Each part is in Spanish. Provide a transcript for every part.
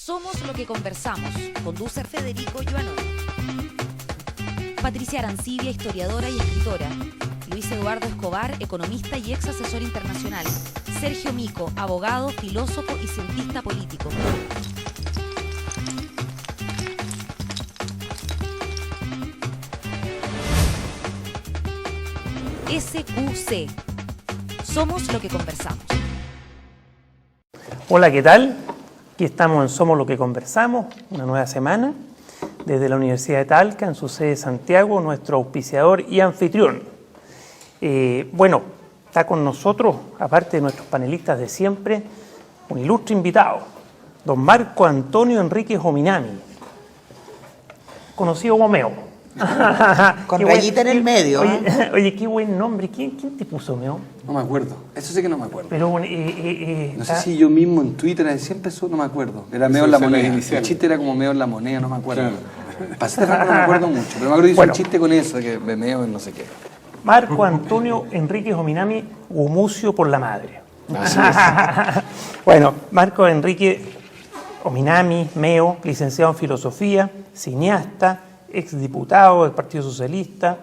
Somos lo que conversamos. Conduce Federico Joanol. Patricia Arancibia, historiadora y escritora. Luis Eduardo Escobar, economista y ex asesor internacional. Sergio Mico, abogado, filósofo y cientista político. SQC. Somos lo que conversamos. Hola, ¿qué tal? Aquí estamos en Somos lo que conversamos, una nueva semana, desde la Universidad de Talca, en su sede de Santiago, nuestro auspiciador y anfitrión. Está con nosotros, aparte de nuestros panelistas de siempre, un ilustre invitado, don Marco Antonio Enríquez Ominami, conocido como Meo. Con rayita en el medio. Oye, qué buen nombre. ¿Quién te puso, Meo? No me acuerdo. Eso sí que no me acuerdo. Pero no sé si yo mismo en Twitter siempre eso no me acuerdo. Era Meo en la moneda. El chiste era como Meo en la moneda, no me acuerdo. Claro. Para ser franco no me acuerdo mucho. Pero me acuerdo que hizo un chiste con eso, que me Meo en no sé qué. Marco Antonio Enríquez Ominami, Gumucio por la madre. Así es. Bueno, Marco Enrique Ominami, Meo, licenciado en filosofía, cineasta, exdiputado del Partido Socialista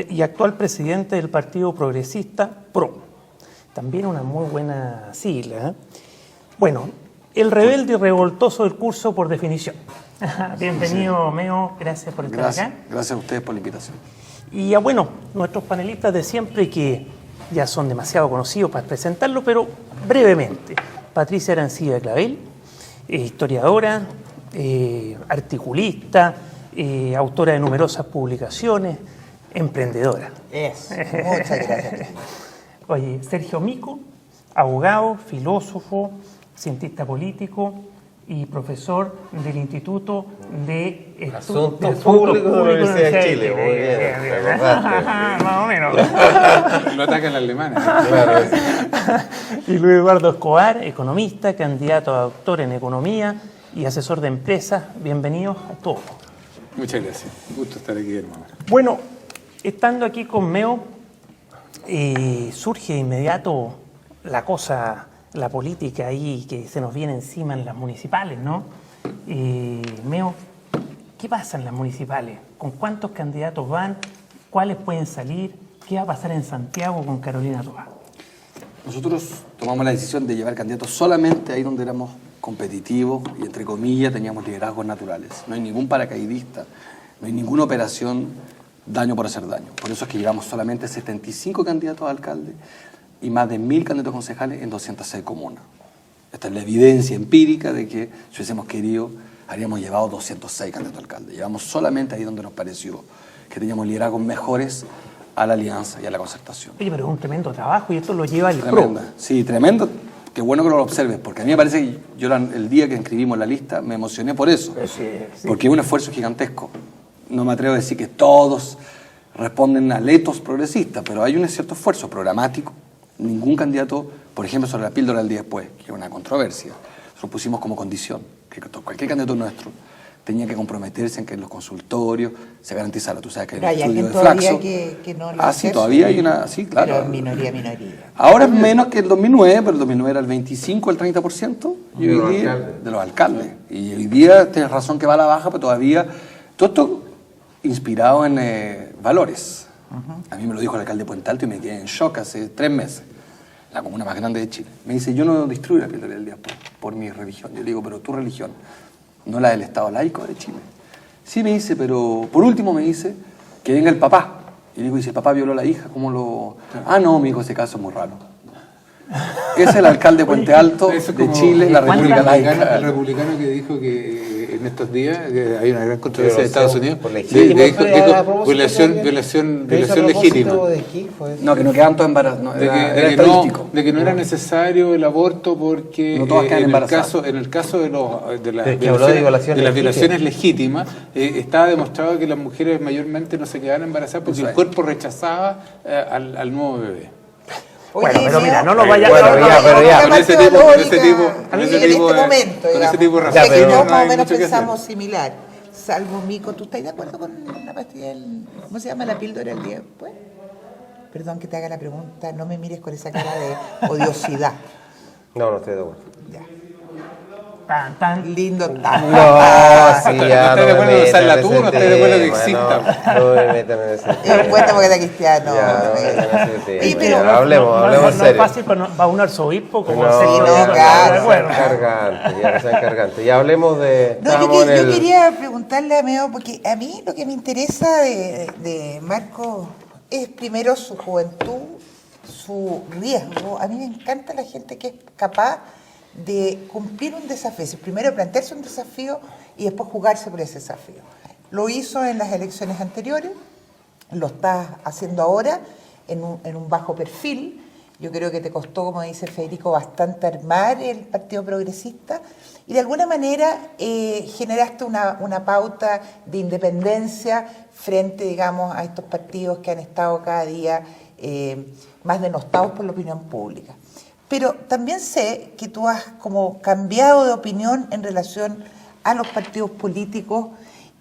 y actual presidente del Partido Progresista PRO. También una muy buena sigla. Bueno, el rebelde y revoltoso del curso por definición. Bienvenido, Meo, gracias por estar acá. Gracias a ustedes por la invitación. Y nuestros panelistas de siempre, que ya son demasiado conocidos para presentarlo, pero brevemente. Patricia Arancibia Clavel, historiadora, articulista, autora de numerosas publicaciones, emprendedora. Muchas gracias. Oye, Sergio Mico, abogado, filósofo, cientista político y profesor del Instituto de Asuntos Públicos de la Universidad de Chile. Muy bien, más o menos. Lo atacan los alemanes. Claro. Y Luis Eduardo Escobar, economista, candidato a doctor en economía y asesor de empresas. Bienvenidos a todos. Muchas gracias. Un gusto estar aquí, hermano. Bueno, estando aquí con Meo, surge de inmediato la política ahí que se nos viene encima en las municipales, ¿no? Meo, ¿qué pasa en las municipales? ¿Con cuántos candidatos van? ¿Cuáles pueden salir? ¿Qué va a pasar en Santiago con Carolina Toá? Nosotros tomamos la decisión de llevar candidatos solamente ahí donde éramos competitivos y, entre comillas, teníamos liderazgos naturales. No hay ningún paracaidista, no hay ninguna operación daño por hacer daño. Por eso es que llevamos solamente 75 candidatos a alcalde y más de 1000 candidatos concejales en 206 comunas. Esta es la evidencia empírica de que, si hubiésemos querido, habríamos llevado 206 candidatos a alcalde. Llevamos solamente ahí donde nos pareció que teníamos liderazgos mejores a la alianza y a la concertación. Oye, pero es un tremendo trabajo y esto lo lleva el Tremenda. PRO. Sí, tremendo. Qué bueno que lo observes, porque a mí me parece que yo el día que inscribimos la lista me emocioné por eso. Sí. Porque es un esfuerzo gigantesco. No me atrevo a decir que todos responden a letos progresistas, pero hay un cierto esfuerzo programático. Ningún candidato, por ejemplo, sobre la píldora del día después, que es una controversia, nosotros pusimos como condición que cualquier candidato nuestro tenía que comprometerse en que en los consultorios se garantizara. Tú sabes que pero el estudio de todavía Flaxo... que no lo sí, todavía hay una... Sí, claro. Pero minoría. Ahora es menos que el 2009, pero el 2009 era el 25, el 30% y hoy día, de los alcaldes. Y hoy día tienes razón que va a la baja, pero todavía... Todo esto inspirado en valores. A mí me lo dijo el alcalde de Puente Alto y me quedé en shock hace 3 meses. La comuna más grande de Chile. Me dice, yo no destruyo la píldora del día por mi religión. Yo le digo, pero tu religión, no la del Estado laico de Chile. Sí, me dice, pero por último me dice que venga el papá. Y le digo, ¿y si el papá violó a la hija? ¿Cómo lo...? Ah, no, mi hijo, ese caso es muy raro. Es el alcalde de Puente Alto de Chile, la República Laica. El republicano que dijo que en estos días que hay una gran controversia de Estados Unidos. Dijo violación legítima. No, que no quedaban todos embarazados. De que no era necesario el aborto porque no todas quedan embarazadas. en el caso de las violaciones legítimas estaba demostrado que las mujeres mayormente no se quedaban embarazadas porque el cuerpo rechazaba al nuevo bebé. Bueno, pero mira, no lo vayas a... Con ese tipo de razones. Todos más o menos pensamos similar. Salvo Mico, ¿tú estás de acuerdo con la pastilla ¿cómo se llama la píldora el día después? Perdón que te haga la pregunta, no me mires con esa cara de odiosidad. No estoy de acuerdo. Ya. tan. Lindo No, sí, ya. ¿No estás de acuerdo en usarla tú? ¿No estás de acuerdo que exista? No me metan en ese Es un buen demócrata cristiano. Oye, pero hablemos No es fácil para un arzobispo como no, Sergio no, Mico, claro. de acuerdo. Ya sean cargantes. Ya hablemos de... No, yo quería preguntarle a Meo, porque a mí lo que me interesa de Marco es primero su juventud, su riesgo. A mí me encanta la gente que es capaz de cumplir un desafío. Primero plantearse un desafío y después jugarse por ese desafío. Lo hizo en las elecciones anteriores, lo estás haciendo ahora en un bajo perfil. Yo creo que te costó, como dice Federico, bastante armar el Partido Progresista y de alguna manera generaste una pauta de independencia frente, digamos, a estos partidos que han estado cada día más denostados por la opinión pública. Pero también sé que tú has como cambiado de opinión en relación a los partidos políticos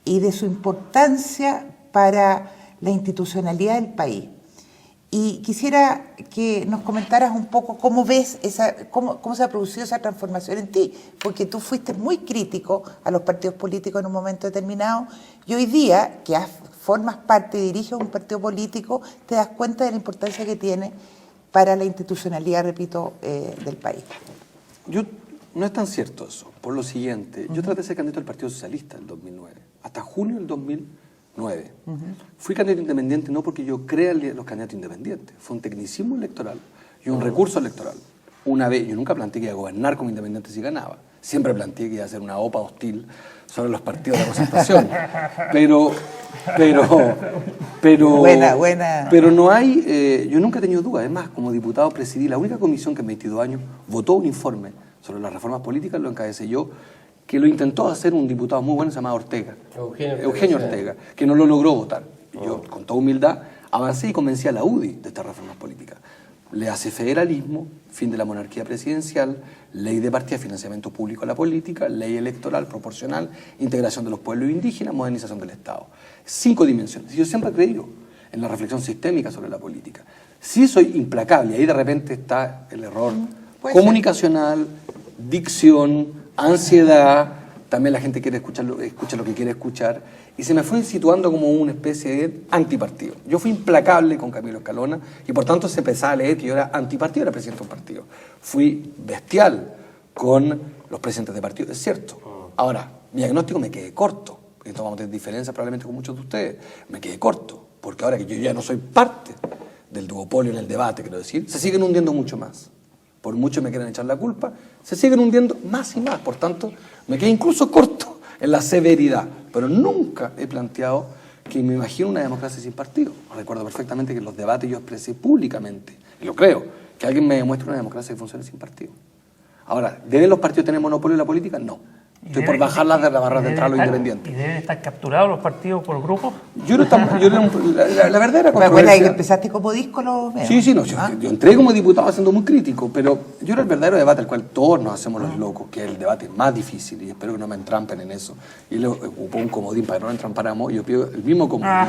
y de su importancia para la institucionalidad del país. Y quisiera que nos comentaras un poco cómo ves cómo se ha producido esa transformación en ti, porque tú fuiste muy crítico a los partidos políticos en un momento determinado y hoy día que formas parte y diriges un partido político, te das cuenta de la importancia que tiene para la institucionalidad, repito, del país. No es tan cierto eso, por lo siguiente. Yo traté de ser candidato del Partido Socialista en el 2009, hasta junio del 2009. Fui candidato independiente no porque yo crea en los candidatos independientes, fue un tecnicismo electoral y un recurso electoral. Una vez, yo nunca planteé que iba a gobernar como independiente si ganaba, siempre planteé que iba a hacer una OPA hostil sobre los partidos de la concertación. Pero no hay, yo nunca he tenido dudas. Además, como diputado presidí la única comisión que en 22 años votó un informe sobre las reformas políticas, lo encabecé yo, que lo intentó hacer un diputado muy bueno, se llamaba Ortega, Eugenio Ortega, que no lo logró votar. Yo, con toda humildad, avancé y convencí a la UDI de estas reformas políticas. Le hace federalismo, fin de la monarquía presidencial, ley de partida, financiamiento público a la política, ley electoral proporcional, integración de los pueblos indígenas, modernización del Estado. 5 dimensiones. Y yo siempre he creído en la reflexión sistémica sobre la política. Sí soy implacable, ahí de repente está el error comunicacional, dicción, ansiedad, también la gente quiere escucha lo que quiere escuchar, y se me fue situando como una especie de antipartido. Yo fui implacable con Camilo Escalona, y por tanto se empezaba a leer que yo era antipartido, era presidente de un partido. Fui bestial con los presidentes de partido, es cierto. Ahora, mi diagnóstico me quedé corto, y esto vamos a tener diferencias probablemente con muchos de ustedes, me quedé corto, porque ahora que yo ya no soy parte del duopolio en el debate, quiero decir, se siguen hundiendo mucho más. Por mucho me quieran echar la culpa, se siguen hundiendo más y más. Por tanto, me quedé incluso corto en la severidad. Pero nunca he planteado que me imagino una democracia sin partido. Recuerdo perfectamente que en los debates yo expresé públicamente, y lo creo, que alguien me demuestre una democracia que funcione sin partido. Ahora, ¿deben los partidos tener monopolio en la política? No. Estoy por bajarlas de la barra de entrada a los independientes. ¿Y deben estar capturados los partidos por grupos? La verdad era ¿Te acuerdas que empezaste como díscolo? Sí, no, yo entré como diputado siendo muy crítico, pero yo era el verdadero debate al cual todos nos hacemos los locos, que es el debate más difícil, y espero que no me entrampen en eso. Y él ocupó un comodín para que no entrampáramos, y yo pido el mismo comodín,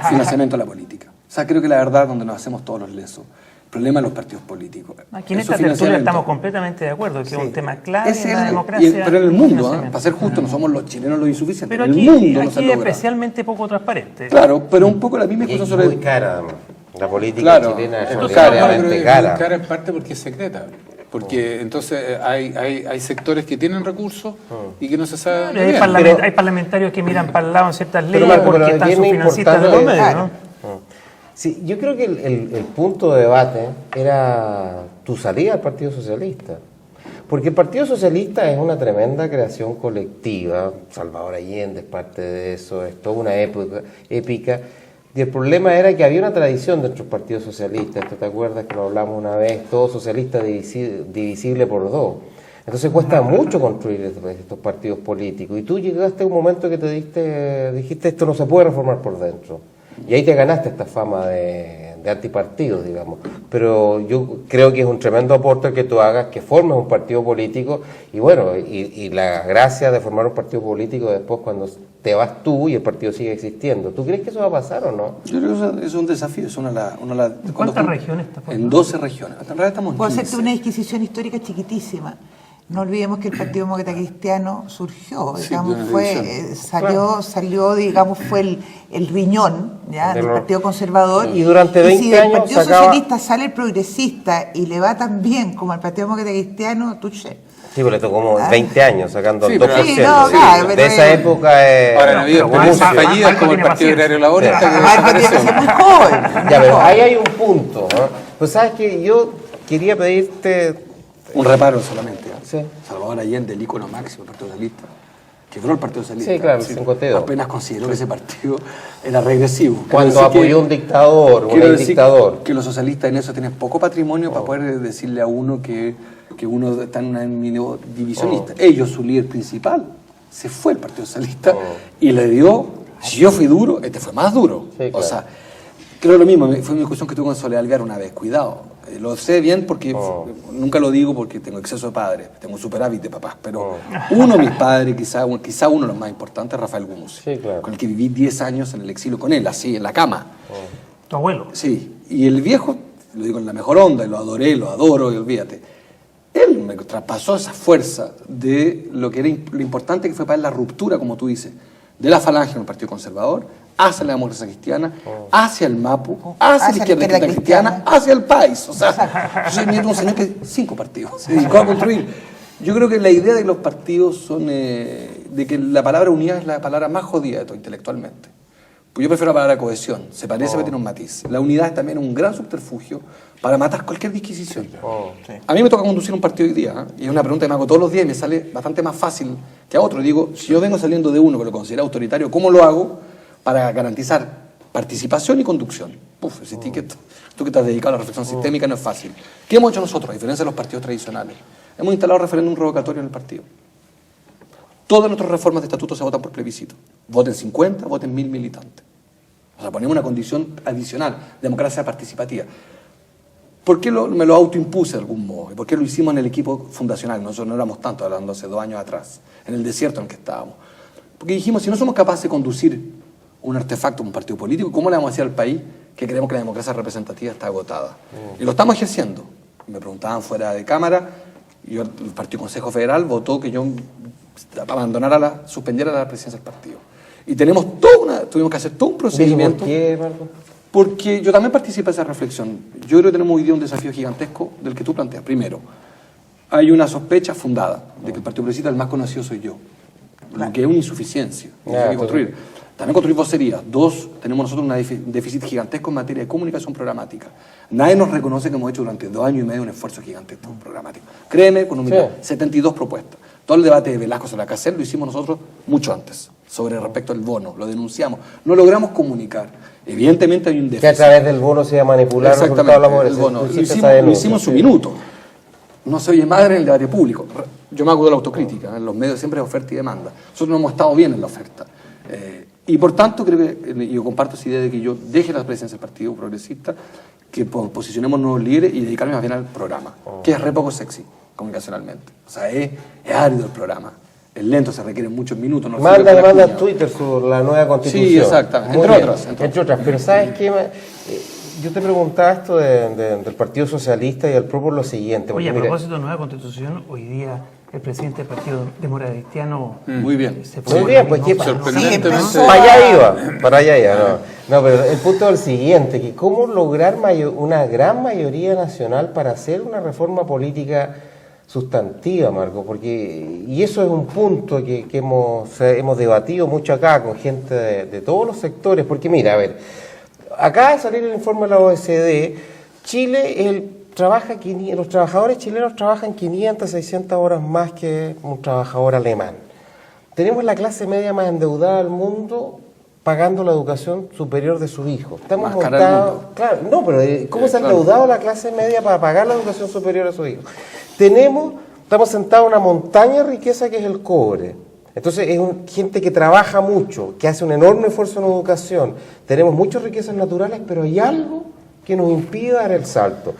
financiamiento a la política. O sea, creo que la verdad donde nos hacemos todos los lesos. El problema de los partidos políticos. Aquí en esta tertulia estamos completamente de acuerdo, que es un tema clave en la democracia. Pero en el mundo, para ser justo, no somos los chilenos los insuficientes. Pero en aquí, el mundo no se logra. Es especialmente poco transparente. Claro, pero un poco la misma cosa sobre... muy cara, además. La política chilena es extraordinariamente cara. Es cara en parte porque es secreta. Porque entonces hay sectores que tienen recursos y que no se sabe. Hay parlamentarios que miran para el lado en ciertas leyes porque están sus financistas de los medios, ¿no? Sí, yo creo que el punto de debate era tu salida al Partido Socialista. Porque el Partido Socialista es una tremenda creación colectiva. Salvador Allende es parte de eso, es toda una épica. Y el problema era que había una tradición dentro del Partido Socialista. ¿Te acuerdas que lo hablamos una vez? Todo socialista divisible por 2. Entonces cuesta mucho construir estos partidos políticos. Y tú llegaste a un momento que dijiste esto no se puede reformar por dentro. Y ahí te ganaste esta fama de antipartidos, digamos. Pero yo creo que es un tremendo aporte el que tú hagas, que formes un partido político, y bueno, y la gracia de formar un partido político después cuando te vas tú y el partido sigue existiendo. ¿Tú crees que eso va a pasar o no? Yo creo que es un desafío. ¿En cuántas regiones está formado? En 12 regiones. En realidad estamos en 15. Puedo hacerte una disquisición histórica chiquitísima. No olvidemos que el Partido Demócrata Cristiano surgió, Sí, digamos, de una fue, salió, digamos, fue el riñón, ¿ya? Del Partido Conservador. Y durante 20 si del años Partido sacaba... Socialista sale el progresista y le va tan bien como al Partido Demócrata Cristiano, touché. Sí, pero le tocó como 20 años sacando Sí, el pero- 2%. Sí, no, claro, de pero esa época es... Ahora no ha habido pero experiencias Marco fallidas como el tiene Partido paciencia. Agrario Laborista que Marco tiene que desapareció. ser muy joven. Ya, pero ahí hay un punto, ¿no? Pues sabes que yo quería pedirte... Un reparo solamente. Sí. Salvador Allende, el ícono máximo del Partido Socialista, quebró el Partido Socialista. Sí, claro, el 52. Apenas consideró que ese partido era regresivo. Quiero Cuando decir apoyó que- un dictador, quiero un decir dictador. que los socialistas en eso tienen poco patrimonio para poder decirle a uno que uno está en una divisionista. Ellos, su líder principal, se fue el Partido Socialista y le dio, si yo fui duro, este fue más duro. Sí, claro. O sea, creo lo mismo, fue una discusión que tuve con Soledad Alvear una vez, cuidado. Lo sé bien porque nunca lo digo porque tengo exceso de padres, tengo superávit de papás, pero uno de mis padres, quizá uno de los más importantes, Rafael Gumusi, Sí, claro. con el que viví 10 años en el exilio con él, así, en la cama. Tu abuelo. Sí, y el viejo, lo digo en la mejor onda, y lo adoré, lo adoro, y olvídate. Él me traspasó esa fuerza de lo que era lo importante que fue para él la ruptura, como tú dices, de la falange en el Partido Conservador, hacia la democracia cristiana, hacia el MAPU, hacia la izquierda cristiana, hacia el país. O sea, yo soy nieto de un señor que 5 partidos se dedicó a construir. Yo creo que la idea de los partidos son de que la palabra unidad es la palabra más jodida de todo intelectualmente. Pues yo prefiero la palabra cohesión, se parece pero tiene un matiz. La unidad es también un gran subterfugio para matar cualquier disquisición. A mí me toca conducir un partido hoy día, y es una pregunta que me hago todos los días y me sale bastante más fácil que a otro. Digo, si yo vengo saliendo de uno que lo considera autoritario, ¿cómo lo hago para garantizar participación y conducción? Puf, ese ticket, tú que te has dedicado a la reflexión sistémica, no es fácil. ¿Qué hemos hecho nosotros, a diferencia de los partidos tradicionales? Hemos instalado referéndum revocatorio en el partido. Todas nuestras reformas de estatuto se votan por plebiscito. Voten 50, voten 1000 militantes. O sea, ponemos una condición adicional, democracia participativa. ¿Por qué me lo autoimpuse de algún modo? ¿Y por qué lo hicimos en el equipo fundacional? Nosotros no éramos tanto, hablando hace 2 años atrás, en el desierto en el que estábamos. Porque dijimos, si no somos capaces de conducir un artefacto, un partido político, ¿cómo le vamos a decir al país que creemos que la democracia representativa está agotada? Y lo estamos ejerciendo. Me preguntaban fuera de cámara, y el Partido Consejo Federal votó que yo suspendiera la presidencia del partido. Y tuvimos que hacer todo un procedimiento. ¿Por qué, Marco? Porque yo también participé de esa reflexión. Yo creo que tenemos hoy día un desafío gigantesco del que tú planteas. Primero, hay una sospecha fundada de que el Partido Progresista, el más conocido, soy yo. Lo que es una insuficiencia. Hay que construir. También construir vocerías. 2, tenemos nosotros un déficit gigantesco en materia de comunicación programática. Nadie nos reconoce que hemos hecho durante 2 años y medio un esfuerzo gigantesco programático. Créeme, con humildad, 72 propuestas. Todo el debate de Velasco sobre la Casel lo hicimos nosotros mucho antes, sobre respecto al bono, lo denunciamos. No logramos comunicar. Evidentemente hay un déficit. Que a través del bono se iba a manipular los resultados Exactamente, laborales. el bono. Hiciste Lo esa denuncia, hicimos en su sí. minuto. No se oye madre en el debate público. Yo me hago de la autocrítica. En los medios siempre hay oferta y demanda. Nosotros no hemos estado bien en la oferta. Y por tanto, creo que yo comparto esa idea de que yo deje la presidencia del Partido Progresista, que posicionemos nuevos líderes y dedicarme más bien al programa, que es re poco sexy comunicacionalmente. O sea, es árido el programa. Es lento, se requieren muchos minutos. No Manda sirve para en cuña. Twitter la nueva constitución. Sí, exactamente. Muy Entre bien, otras. Entre otras. Pero ¿sabes qué? Yo te preguntaba esto del Partido Socialista y el PRO por lo siguiente. Oye, a mira, propósito de nueva constitución, hoy día el presidente del Partido Demócrata Cristiano Muy bien. se muy bien, pues ¿qué pasa? Sorprendentemente. Para allá iba, para allá iba. No, pero el punto es el siguiente, que cómo lograr una gran mayoría nacional para hacer una reforma política sustantiva, Marco, y eso es un punto que hemos debatido mucho acá con gente de todos los sectores, porque mira, a ver, acaba de salir el informe de la OECD, Chile, los trabajadores chilenos trabajan 500, 600 horas más que un trabajador alemán. Tenemos la clase media más endeudada del mundo pagando la educación superior de sus hijos. Estamos Más cara del montados, mundo. claro, no, pero ¿cómo se ha endeudado la clase media para pagar la educación superior a sus hijos? Estamos sentados en una montaña de riqueza que es el cobre. Entonces es gente que trabaja mucho, que hace un enorme esfuerzo en educación. Tenemos muchas riquezas naturales, pero hay algo que nos impide dar el salto.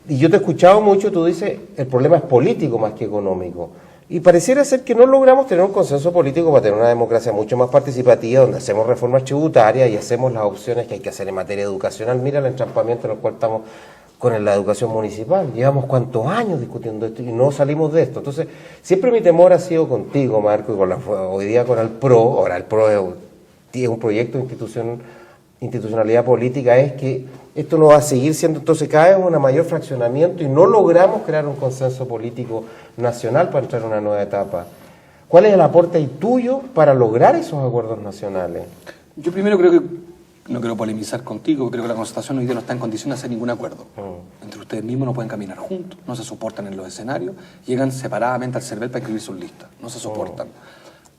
Y yo te he escuchado mucho, tú dices, el problema es político más que económico. Y pareciera ser que no logramos tener un consenso político para tener una democracia mucho más participativa, donde hacemos reformas tributarias y hacemos las opciones que hay que hacer en materia educacional. Mira el entrampamiento en el cual estamos con la educación municipal. Llevamos cuántos años discutiendo esto y no salimos de esto. Entonces, siempre mi temor ha sido contigo, Marco, y hoy día con el PRO. Ahora, el PRO es un proyecto de institucionalidad política, es que esto no va a seguir siendo, entonces cada vez un mayor fraccionamiento y no logramos crear un consenso político nacional para entrar en una nueva etapa. ¿Cuál es el aporte tuyo para lograr esos acuerdos nacionales? Yo primero creo que, no quiero polemizar contigo, creo que la concertación hoy día no está en condición de hacer ningún acuerdo. Entre ustedes mismos no pueden caminar juntos, no se soportan en los escenarios, llegan separadamente al CERVEL para escribir sus listas, no se soportan.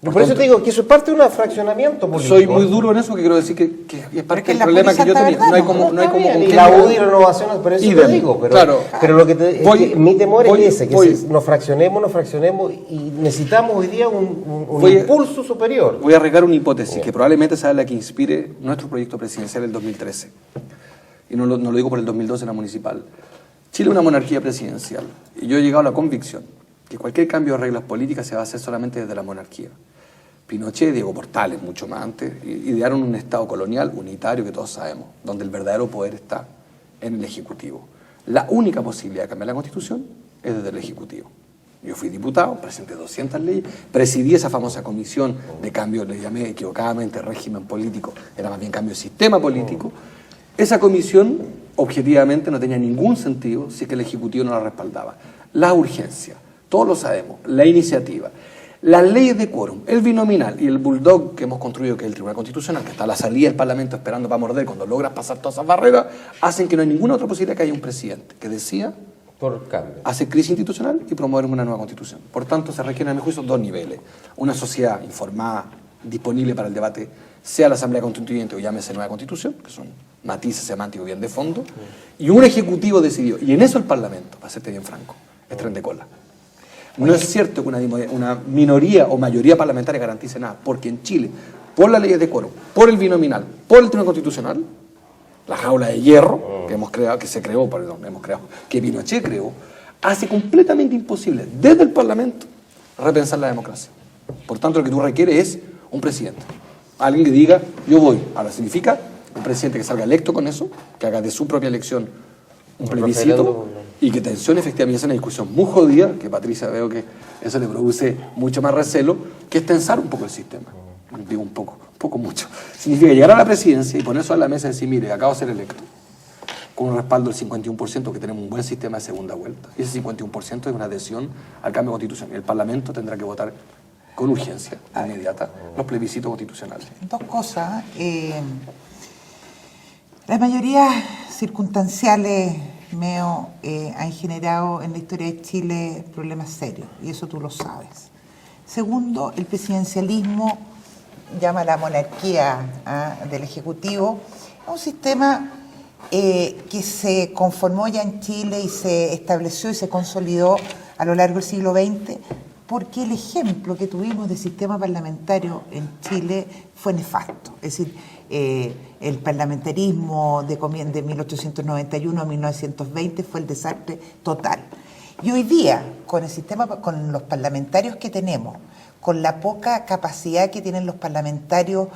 Por eso te digo que eso es parte de un fraccionamiento político. Soy muy duro en eso, que quiero decir que es parte del problema que yo tenía. No hay como y la UDI y renovación, por eso te digo. Pero lo que mi temor es ese, que nos fraccionemos y necesitamos hoy día un impulso superior. Voy a arriesgar una hipótesis que probablemente sea la que inspire nuestro proyecto presidencial del 2013. Y no lo digo por el 2012 en la municipal. Chile es una monarquía presidencial. Y yo he llegado a la convicción que cualquier cambio de reglas políticas se va a hacer solamente desde la monarquía. Pinochet y Diego Portales, mucho más antes, idearon un Estado colonial unitario que todos sabemos, donde el verdadero poder está en el Ejecutivo. La única posibilidad de cambiar la Constitución es desde el Ejecutivo. Yo fui diputado, presenté 200 leyes, presidí esa famosa comisión de cambio, le llamé equivocadamente régimen político, era más bien cambio de sistema político. Esa comisión, objetivamente, no tenía ningún sentido si es que el Ejecutivo no la respaldaba. La urgencia, todos lo sabemos, la iniciativa, las leyes de quórum, el binominal y el bulldog que hemos construido, que es el Tribunal Constitucional, que está a la salida del Parlamento esperando para morder cuando logras pasar todas esas barreras, hacen que no hay ninguna otra posibilidad que haya un presidente que decida por cambio, hacer crisis institucional y promover una nueva Constitución. Por tanto, se requieren, a mi juicio, dos niveles. Una sociedad informada, disponible para el debate, sea la Asamblea Constituyente o llámese Nueva Constitución, que son matices semánticos bien de fondo, y un Ejecutivo decidido. Y en eso el Parlamento, para serte bien franco, es tren de cola. No es cierto que una minoría o mayoría parlamentaria garantice nada, porque en Chile, por las leyes de quórum, por el binominal, por el Tribunal Constitucional, la jaula de hierro que Pinochet creó, hace completamente imposible desde el Parlamento repensar la democracia. Por tanto, lo que tú requieres es un presidente, alguien que diga, yo voy. Ahora, significa un presidente que salga electo con eso, que haga de su propia elección un plebiscito y que tensione efectivamente una discusión muy jodida, que Patricia veo que eso le produce mucho más recelo, que es tensar un poco el sistema. Digo un poco mucho. Significa llegar a la presidencia y poner eso a la mesa y decir, mire, acabo de ser electo, con un respaldo del 51%, que tenemos un buen sistema de segunda vuelta. Y ese 51% es una adhesión al cambio constitucional. El Parlamento tendrá que votar con urgencia inmediata los plebiscitos constitucionales. Dos cosas. Las mayorías circunstanciales, Meo, han generado en la historia de Chile problemas serios, y eso tú lo sabes. Segundo, el presidencialismo llama la monarquía del Ejecutivo, es un sistema que se conformó ya en Chile y se estableció y se consolidó a lo largo del siglo XX, porque el ejemplo que tuvimos de sistema parlamentario en Chile fue nefasto. Es decir, el parlamentarismo de 1891 a 1920 fue el desastre total. Y hoy día, con el sistema, con los parlamentarios que tenemos, con la poca capacidad que tienen los parlamentarios,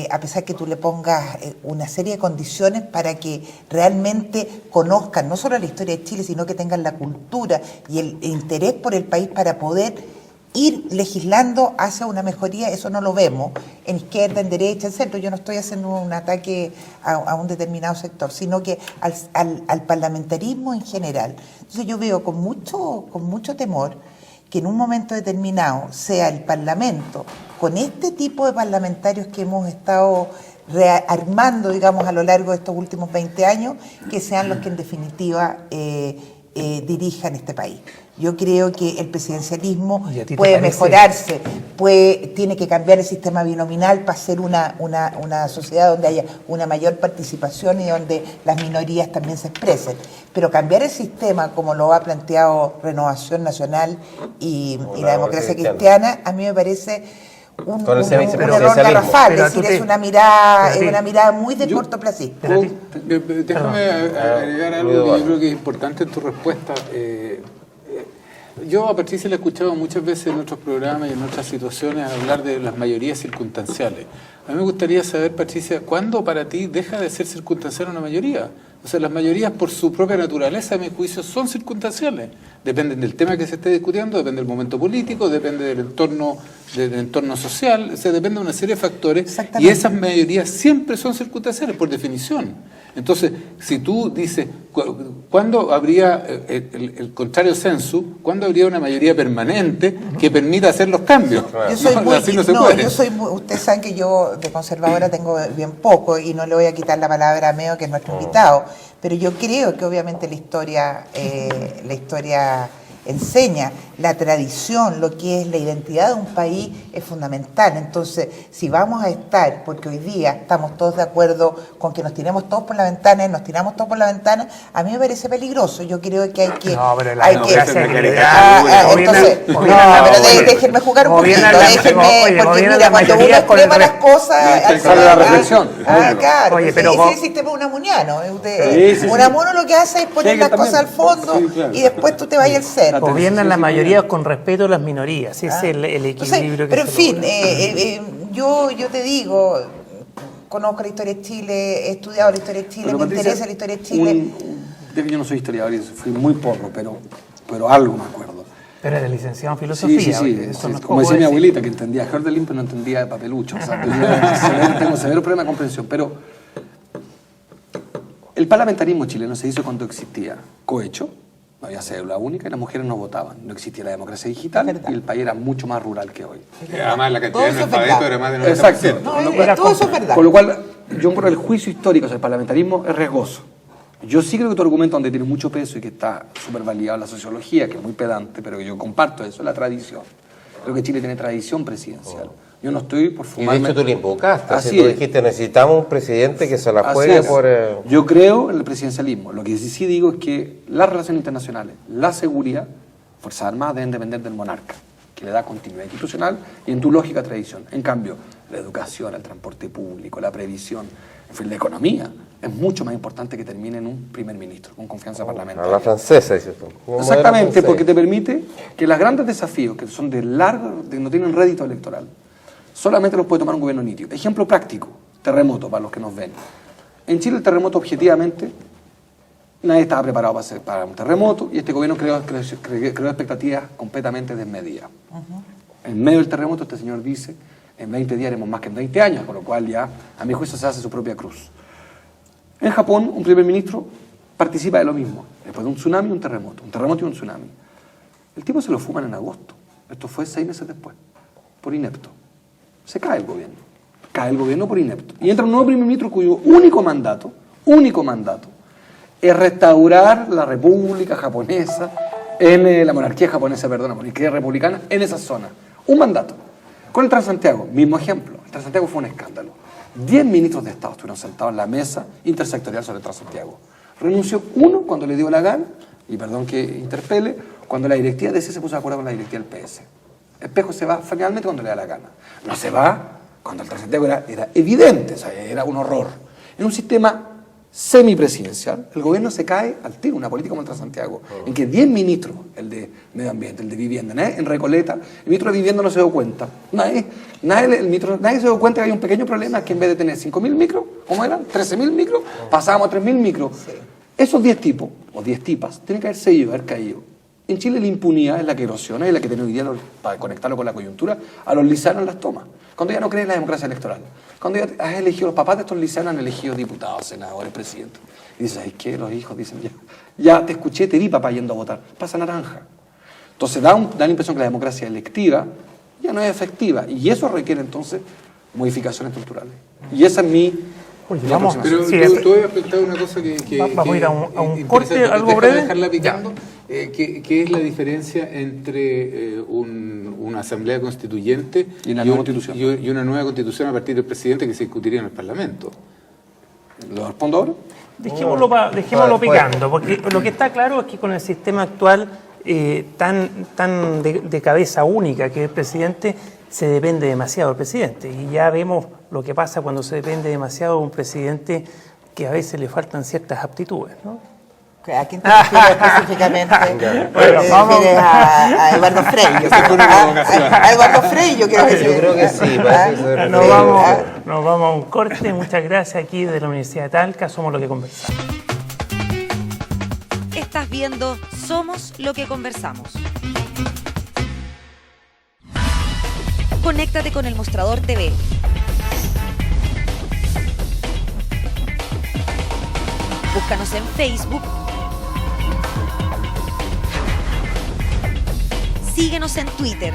a pesar que tú le pongas una serie de condiciones para que realmente conozcan no solo la historia de Chile, sino que tengan la cultura y el interés por el país para poder ir legislando hacia una mejoría, eso no lo vemos en izquierda, en derecha, en centro. Yo no estoy haciendo un ataque a un determinado sector, sino que al parlamentarismo en general. Entonces yo veo con mucho temor que en un momento determinado sea el Parlamento, con este tipo de parlamentarios que hemos estado rearmando, digamos, a lo largo de estos últimos 20 años, que sean los que en definitiva dirijan este país. Yo creo que el presidencialismo puede mejorarse, tiene que cambiar el sistema binominal para ser una sociedad donde haya una mayor participación y donde las minorías también se expresen. Pero cambiar el sistema, como lo ha planteado Renovación Nacional y la Democracia Cristiana, a mí me parece un error garrafal. Es decir, es una mirada muy de cortoplacista. Déjame agregar algo que yo creo que es importante en tu respuesta. Yo a Patricia le he escuchado muchas veces en otros programas y en otras situaciones hablar de las mayorías circunstanciales. A mí me gustaría saber, Patricia, ¿cuándo para ti deja de ser circunstancial una mayoría? O O sea, las mayorías por su propia naturaleza, a mi juicio, son circunstanciales. Dependen del tema que se esté discutiendo, depende del momento político, depende del entorno social, o sea, depende de una serie de factores. Y esas mayorías siempre son circunstanciales, por definición. Entonces, si tú dices, ¿cuándo habría el contrario sensu? ¿Cuándo habría una mayoría permanente que permita hacer los cambios? Yo soy ustedes saben que yo de conservadora tengo bien poco y no le voy a quitar la palabra a Meo, que es nuestro invitado, pero yo creo que obviamente la historia enseña, la tradición, lo que es la identidad de un país es fundamental. Entonces, si vamos a estar, porque hoy día estamos todos de acuerdo con que nos tiremos todos por la ventana, a mí me parece peligroso. Yo creo que hay que... No, pero la hay que entonces, pero déjenme jugar un poquito, déjenme, porque mira, cuando uno extrema las cosas... sale la reflexión. Claro, oye, pero ese es el sistema unamuniano. Unamuno lo que hace es poner las cosas al fondo y después tú te vas al centro. Gobiernan la mayoría con respeto a las minorías, ese es el equilibrio. Pero en fin, yo te digo, conozco la historia de Chile, he estudiado la historia de Chile, me interesa la historia de Chile. Yo no soy historiador y fui muy porro, pero algo me acuerdo. Pero era licenciado en filosofía. Sí. Eso no es como decía mi abuelita, que entendía a Herdelin, pero no entendía de papelucho. O sea, tengo severo problema de comprensión. Pero el parlamentarismo chileno se hizo cuando existía cohecho, no había cédula única y las mujeres no votaban. No existía la democracia digital y el país era mucho más rural que hoy. Además, la cantidad de analfabetos era más de 90%. Exacto. Todo eso es verdad. Con lo cual, yo por el juicio histórico del parlamentarismo es riesgoso. Yo sí creo que tu argumento, donde tiene mucho peso y que está súper validado la sociología, que es muy pedante, pero que yo comparto eso, es la tradición. Creo que Chile tiene tradición presidencial. Yo no estoy por fumar. Y de hecho tú le invocaste, así tú dijiste, necesitamos un presidente que se la Así juegue es. por... Yo creo en el presidencialismo. Lo que sí digo es que las relaciones internacionales, la seguridad, Fuerzas Armadas deben depender del monarca, que le da continuidad institucional y en tu lógica tradición. En cambio, la educación, el transporte público, la previsión, en fin, la economía, es mucho más importante que termine en un primer ministro, con confianza parlamentaria. A la francesa, dices tú. Exactamente, porque te permite que los grandes desafíos, que son de largo, que no tienen rédito electoral, solamente los puede tomar un gobierno nítido. Ejemplo práctico, terremoto, para los que nos ven. En Chile el terremoto, objetivamente, nadie estaba preparado para un terremoto y este gobierno creó expectativas completamente desmedidas. En medio del terremoto este señor dice, en 20 días haremos más que en 20 años, con lo cual ya, a mi juicio, se hace su propia cruz. En Japón, un primer ministro participa de lo mismo. Después de un tsunami, un terremoto y un tsunami. El tipo se lo fuman en agosto. Esto fue 6 meses después, por inepto. Se cae el gobierno. Cae el gobierno por inepto. Y entra un nuevo primer ministro cuyo único mandato, es restaurar la república japonesa, la monarquía japonesa, perdona, monarquía republicana, en esa zona. Un mandato. Con el Transantiago, mismo ejemplo. El Transantiago fue un escándalo. 10 ministros de Estado estuvieron sentados en la mesa intersectorial sobre el Transantiago. Renunció uno cuando le dio la gana, y perdón que interpele, cuando la directiva de ese se puso de acuerdo con la directiva del PS. Espejo se va finalmente cuando le da la gana. No se va cuando el Transantiago era evidente, o sea, era un horror. En un sistema semipresidencial, el gobierno se cae al tiro, una política como el Transantiago, en que 10 ministros, el de Medio Ambiente, el de Vivienda, en Recoleta, el ministro de Vivienda no se dio cuenta. Nadie se dio cuenta que hay un pequeño problema, que en vez de tener 5.000 micros, ¿cómo eran? 13.000 micros, pasábamos a 3.000 micros. Sí. Esos 10 tipos, o 10 tipas, tienen que haber caído. En Chile la impunidad es la que erosiona, es la que tiene hoy día, para conectarlo con la coyuntura, a los liceanos en las tomas. Cuando ya no crees en la democracia electoral, cuando ya has elegido, los papás de estos liceanos han elegido diputados, senadores, presidentes. Y dices, ¿ay qué? Los hijos dicen, ya te escuché, te vi papá yendo a votar, pasa naranja. Entonces da la impresión que la democracia electiva ya no es efectiva. Y eso requiere entonces modificaciones estructurales. Y esa es mi... vamos, pero sí, tú habías planteado una cosa vamos a ir a un corte, algo breve. Dejarla picando, que es la diferencia entre una asamblea constituyente y una nueva constitución. Y una nueva constitución a partir del presidente que se discutiría en el Parlamento. ¿Lo respondo ahora? Dejémoslo picando, porque lo que está claro es que con el sistema actual tan de cabeza única que el presidente, se depende demasiado del presidente. Y ya vemos lo que pasa cuando se depende demasiado de un presidente, que a veces le faltan ciertas aptitudes, ¿no? ¿A quién te refieres específicamente? Bueno, vamos a Eduardo Frei. A Eduardo Frei, yo creo que sí. Yo creo que sí. Nos vamos a un corte. Muchas gracias aquí de la Universidad de Talca. Somos lo que conversamos. Estás viendo Somos lo que conversamos. Conéctate con El Mostrador TV. Búscanos en Facebook. Síguenos en Twitter.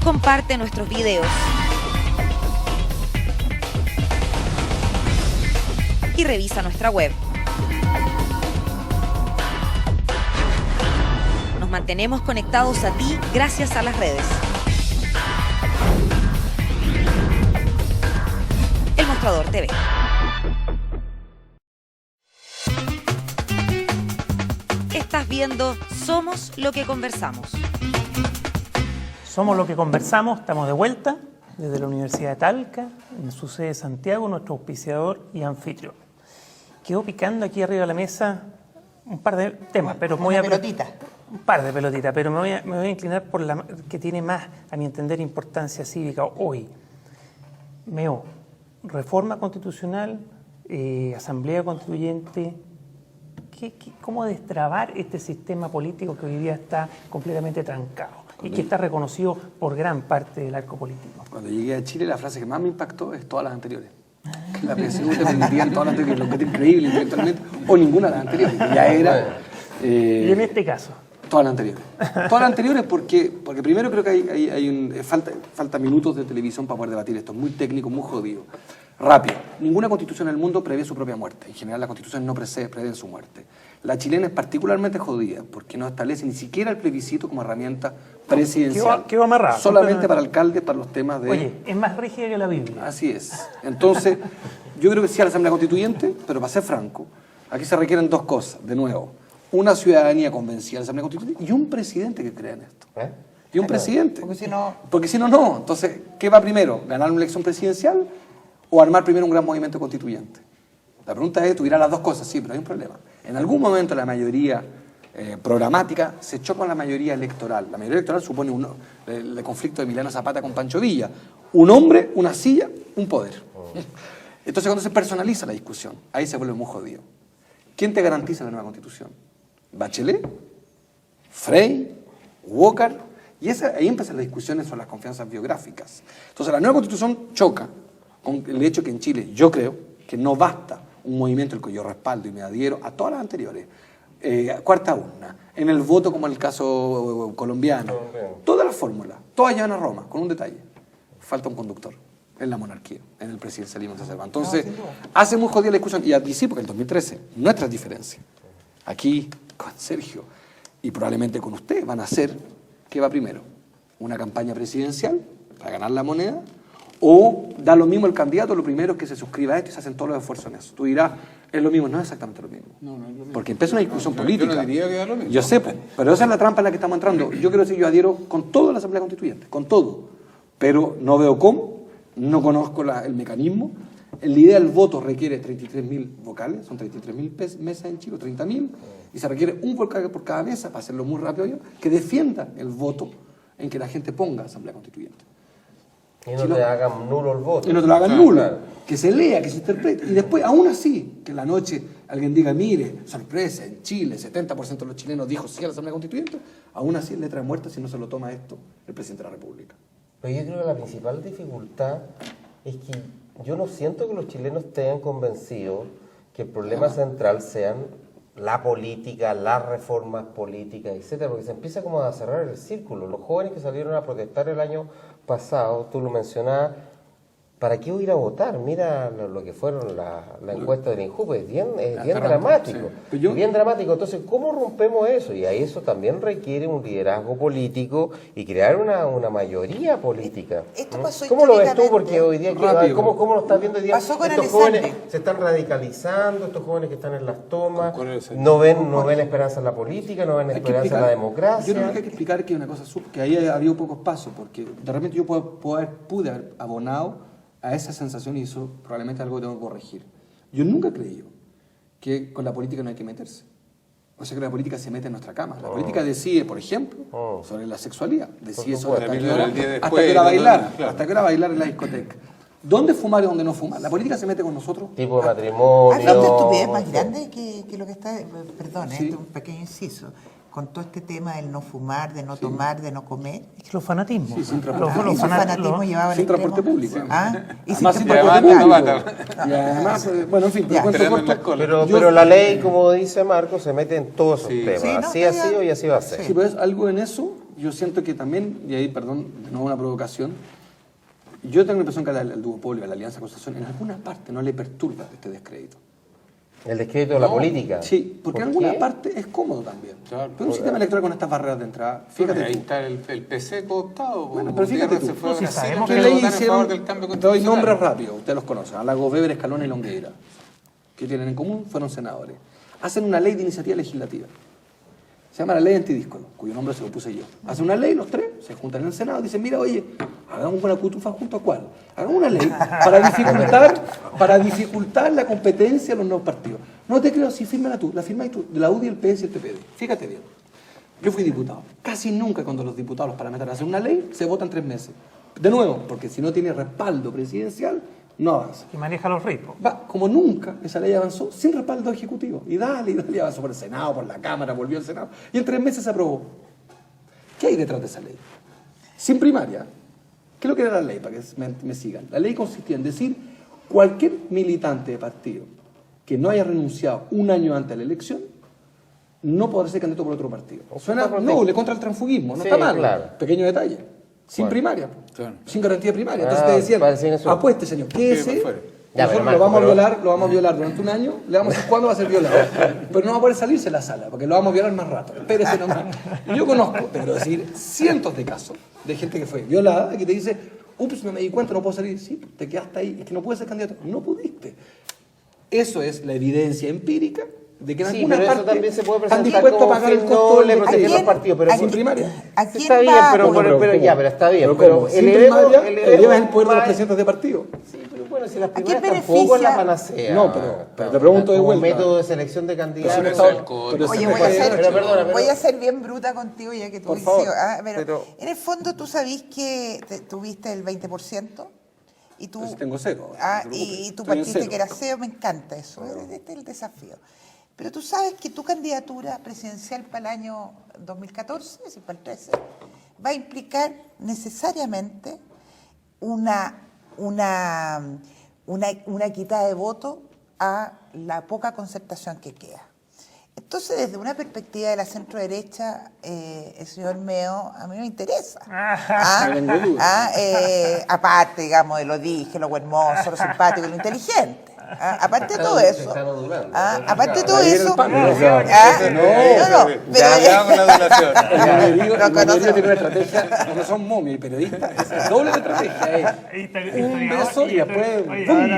Comparte nuestros videos. Y revisa nuestra web. Nos mantenemos conectados a ti gracias a las redes. El Mostrador TV. Estás viendo Somos lo que conversamos. Somos lo que conversamos, estamos de vuelta desde la Universidad de Talca, en su sede de Santiago, nuestro auspiciador y anfitrión. Quedó picando aquí arriba de la mesa un par de temas, pero Una pelotita. Un par de pelotitas, pero me voy a inclinar por la que tiene más, a mi entender, importancia cívica hoy. Meo, reforma constitucional, asamblea constituyente. ¿Cómo destrabar este sistema político que hoy día está completamente trancado y que está reconocido por gran parte del arco político? Cuando llegué a Chile, la frase que más me impactó es todas las anteriores. La presión te permitía todas las anteriores, lo que es increíble intelectualmente, o ninguna de las anteriores. Ya era... y en este caso... Todas las anteriores. Todas las anteriores porque primero creo que falta minutos de televisión para poder debatir esto. Es muy técnico, muy jodido. Rápido. Ninguna constitución en el mundo prevé su propia muerte. En general las constituciones no prevén su muerte. La chilena es particularmente jodida porque no establece ni siquiera el plebiscito como herramienta presidencial. Quedó amarrado. Solamente para alcaldes, para los temas de... Oye, es más rígida que la Biblia. Así es. Entonces, yo creo que sí a la Asamblea Constituyente, pero para ser franco, aquí se requieren dos cosas, de nuevo. Una ciudadanía convencida de la Asamblea Constituyente y un presidente que crea en esto. Y un presidente. Porque si no, no. Entonces, ¿qué va primero? ¿Ganar una elección presidencial o armar primero un gran movimiento constituyente? La pregunta es, tuviera las dos cosas, sí, pero hay un problema. En algún momento la mayoría programática se choca con la mayoría electoral. La mayoría electoral supone el conflicto de Emiliano Zapata con Pancho Villa. Un hombre, una silla, un poder. Entonces cuando se personaliza la discusión, ahí se vuelve muy jodido. ¿Quién te garantiza la nueva constitución? ¿Bachelet? ¿Frey? ¿Walker? Y ahí empiezan las discusiones sobre las confianzas biográficas. Entonces la nueva constitución choca con el hecho que en Chile, yo creo, que no basta un movimiento al que yo respaldo y me adhiero a todas las anteriores. Cuarta urna, en el voto como en el caso colombiano. Todas las fórmulas, todas llevan a Roma, con un detalle. Falta un conductor en la monarquía, en el presidencialismo exacerbado. Entonces, hace muy jodida la discusión, y anticipo que en el 2013, nuestras diferencias, aquí con Sergio y probablemente con usted, van a ser, ¿qué va primero? ¿Una campaña presidencial para ganar la moneda? ¿O da lo mismo el candidato? Lo primero es que se suscriba a esto y se hacen todos los esfuerzos en eso. Tú dirás, es lo mismo. No es exactamente lo mismo. No es lo mismo. Porque empieza una discusión política. Yo no diría que da lo mismo. Yo sé, pero esa es la trampa en la que estamos entrando. Yo quiero decir, yo adhiero con toda la Asamblea Constituyente, con todo. Pero no veo cómo, no conozco el mecanismo. La idea del voto requiere 33.000 vocales, son 33.000 mesas en Chile, 30.000, y se requiere un vocal por cada mesa, para hacerlo muy rápido yo, que defienda el voto en que la gente ponga Asamblea Constituyente. Y no te hagan nulo el voto. Y no te lo hagan nulo. Que se lea, que se interprete. Y después, aún así, que en la noche alguien diga, mire, sorpresa, en Chile, 70% de los chilenos dijo sí a la Asamblea Constituyente, aún así es letra muerta si no se lo toma esto el presidente de la República. Pero yo creo que la principal dificultad es que yo no siento que los chilenos estén convencidos que el problema central sean la política, las reformas políticas, etcétera, porque se empieza como a cerrar el círculo. Los jóvenes que salieron a protestar el año pasado, tú lo mencionabas, ¿para qué ir a votar? Mira lo que fueron la encuesta del INJUPE, es bien dramático. Sí. Bien dramático. Entonces, ¿cómo rompemos eso? Y a eso también requiere un liderazgo político y crear una mayoría política. Esto pasó ¿Cómo lo ves tú? Porque hoy día, ¿cómo lo estás viendo hoy día? Pasó con estos Alessandri. jóvenes se están radicalizando, estos jóvenes que están en las tomas, no ven esperanza en la política, no ven esperanza en la democracia. Yo creo que hay que explicar que hay una cosa, que ahí ha habido pocos pasos, porque de repente yo pude haber abonado a esa sensación y eso probablemente es algo que tengo que corregir. Yo nunca he creído que con la política no hay que meterse. O sea que la política se mete en nuestra cama. La política decide, por ejemplo, sobre la sexualidad. Decide sobre hasta qué hora bailar en la discoteca. ¿Dónde fumar y dónde no fumar? La política se mete con nosotros. Tipo de ¿Has matrimonio. visto estupidez más grande que lo que está? Perdón, Sí. este es un pequeño inciso. Con todo este tema del no fumar, de no tomar, de no comer. Es que los fanatismos. Sí, sin Los- transporte. los Ese fanatismo los- llevaba al sin extremo. transporte público. ¿Ah? Y sin Además, sin transporte transporte además, público. público. Y además, bueno, en fin, Ya. cuento Esperando en corto. la cola. Pero la ley, como dice Marco, se mete en todos esos temas. Sí, no, así ha está sido bien. y así va a ser. Sí, pero es algo en eso, yo siento que también, y ahí, perdón, no es una provocación, yo tengo la impresión que al duopolio, a la alianza Constitución, en alguna parte no le perturba este descrédito. El descrédito de la política. Sí, porque en ¿Por alguna qué? parte es cómodo también. Claro. Pero un sistema electoral con estas barreras de entrada, Fíjate, fíjate ahí tú. está el PC cooptado. Bueno, pero fíjate tú. Se fue a No, si Brasil sabemos a ¿Qué que ley votar en favor hicieron? del cambio Te doy constitucional. nombres rápido, ustedes los conocen. Halago, Weber, Escalona y Longueira. ¿Qué tienen en común? Fueron senadores. Hacen una ley de iniciativa legislativa. Se llama la ley antidíscolo, cuyo nombre se lo puse yo. Hacen una ley, los tres, se juntan en el Senado y dicen, mira, oye, hagamos una cutufa junto a cuál. Hagamos una ley para dificultar la competencia de los nuevos partidos. No te creo, si firma tú, la firma tú, de la UDI, el PS y el PPD. Fíjate bien. Yo fui diputado. Casi nunca cuando los diputados, los parlamentarios hacen una ley, se votan 3 meses. De nuevo, porque si no tiene respaldo presidencial, no avanza. Y maneja los ritmos. Va, como nunca, esa ley avanzó sin respaldo ejecutivo. Y dale, avanzó por el Senado, por la Cámara, volvió al Senado. Y en 3 meses se aprobó. ¿Qué hay detrás de esa ley? Sin primaria. ¿Qué es lo que era la ley? Para que me sigan. La ley consistía en decir cualquier militante de partido que no haya renunciado un año antes de la elección no podrá ser candidato por otro partido. Suena noble contra el transfugismo, no Sí, está mal. claro. Pequeño detalle. Sin primaria. Claro. Sin garantía primaria. Ah, Entonces te decían, parece eso. apueste, señor, quédese. Sí, por fuera. Ya, Nosotros pero lo vamos a Marco, violar, lo vamos a violar durante un año, le vamos a decir cuándo va a ser violado. Pero no va a poder salirse de la sala, porque lo vamos a violar más rato. Espérese nomás. Y yo conozco, pero decir, cientos de casos de gente que fue violada y que te dice, ups, no me di cuenta, no puedo salir. Sí, te quedaste ahí, es que no puedes ser candidato. No pudiste. Eso es la evidencia empírica de que en Sí, alguna pero eso parte también se puede están presentar dispuestos a como pagar el fin costo noble, del proteger proceso. los partidos, pero sin primaria. ¿A quién Está bien, va? pero ¿cómo? está bien. Pero Pero ¿cómo? Sin primaria, elevas el poder de los presidentes de partido. Sí, pero bueno, si las quién primarias tampoco beneficia? es la panacea. No, pero te pregunto de Como vuelta. método de selección de candidatos. Pero Estado- eso es el costo. pero Oye, se voy a, puede- ser, pero perdona, voy a ser bien bruta contigo ya que tú Por dices, favor. pero en el fondo tú sabís que tuviste el 20% y tú Pues tengo cero, ah, no te y preocupes. tú Estoy en partiste cero. que era cero, me encanta eso, este es el desafío. Pero tú sabes que tu candidatura presidencial para el año 2014, es decir, para el 13, va a implicar necesariamente una quitada de voto a la poca concertación que queda. Entonces, desde una perspectiva de la centro derecha, el señor Meo a mí me interesa. No tengo duda. Aparte, digamos, de lo dije, lo hermoso, lo simpático, lo inteligente. Aparte de todo eso. Aparte de todo Ahí viene eso. el pan. No, No, pero Ya con la duración. El monerío conoce. tiene una estrategia, no son momios y periodistas, es doble estrategia. Es un beso y después ¡bum!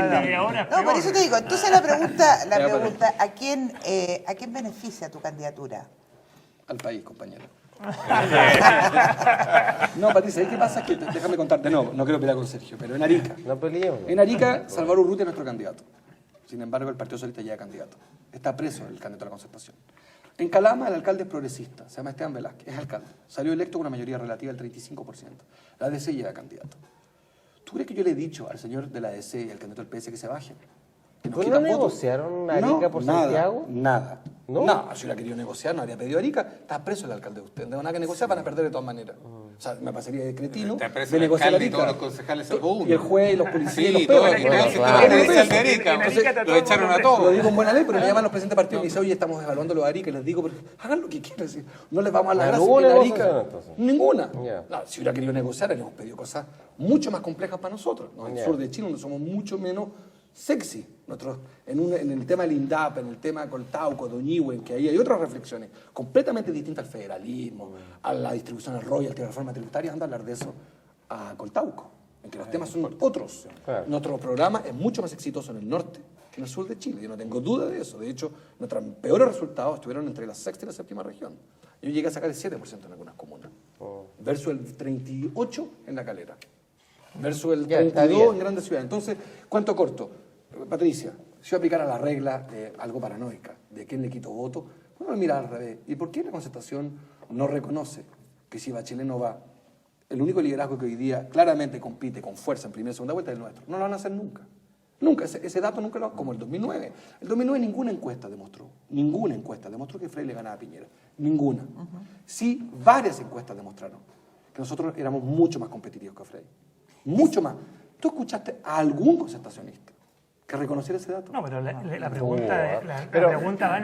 no, por eso te digo. Entonces la pregunta, ¿a quién beneficia tu candidatura? Al país, compañero. No, Patricia, ¿qué pasa? Es que déjame contarte, no quiero pelear con Sergio, pero en Arica. No peleemos. En Arica, Salvador Urrutia es nuestro candidato. Sin embargo, el Partido Socialista ya es candidato. Está preso el candidato a la concertación. En Calama, el alcalde es progresista, se llama Esteban Velázquez, es alcalde. Salió electo con una mayoría relativa del 35%. La ADC ya era candidato. ¿Tú crees que yo le he dicho al señor de la ADC y al candidato del PS que se bajen? Que nos ¿Pues quitan no votos? negociaron Arica por nada, Santiago? Nada. ¿No? No, si hubiera querido negociar, no habría pedido Arica. Está preso el alcalde de usted. No tengo nada que negociar, van a perder de todas maneras. O sea, me pasaría de cretino Está preso de el negociar alcalde y Arica. todos los concejales salvo uno. Y el juez y los policías y los Sí, peos. todo Bueno, el claro. de Arica. En Arica está todo Lo echaron a el mundo Lo todos. digo en buena ley, pero me llaman los presidentes de partido y me dicen, oye, estamos evaluando los Arica. Y les digo, pero hagan lo que quieran. Si no les vamos a la Ah, gracia ¿no hubo en negociación, Arica. entonces? Ninguna. Ya. No, si hubiera querido negociar, habríamos pedido cosas mucho más complejas para nosotros. ¿No? En el Ya. sur de Chile, donde somos mucho menos sexy. Nosotros, en el tema del INDAP, en el tema Coltauco, Doñihue, que ahí hay otras reflexiones completamente distintas al federalismo, a la distribución al royalty, a la reforma tributaria, anda a hablar de eso a Coltauco, en que los temas son otros. Claro. Nuestro programa es mucho más exitoso en el norte que en el sur de Chile. Yo no tengo duda de eso. De hecho, nuestros peores resultados estuvieron entre la sexta y la séptima región. Yo llegué a sacar el 7% en algunas comunas, versus el 38% en La Calera, versus el Ya, está 32% bien. en grandes ciudades. Entonces, cuento corto. Patricia, si yo aplicara la regla algo paranoica de quién le quito voto, uno lo mira al revés. ¿Y por qué la concertación no reconoce que si Bachelet no va, el único liderazgo que hoy día claramente compite con fuerza en primera y segunda vuelta es el nuestro. No lo van a hacer nunca. Nunca, ese dato nunca lo... Como el 2009. El 2009 ninguna encuesta demostró que Frey le ganaba a Piñera. Ninguna. Sí, varias encuestas demostraron que nosotros éramos mucho más competitivos que Frey. Mucho más. ¿Tú escuchaste a algún concertacionista que reconociera ese dato? No, pero la pregunta va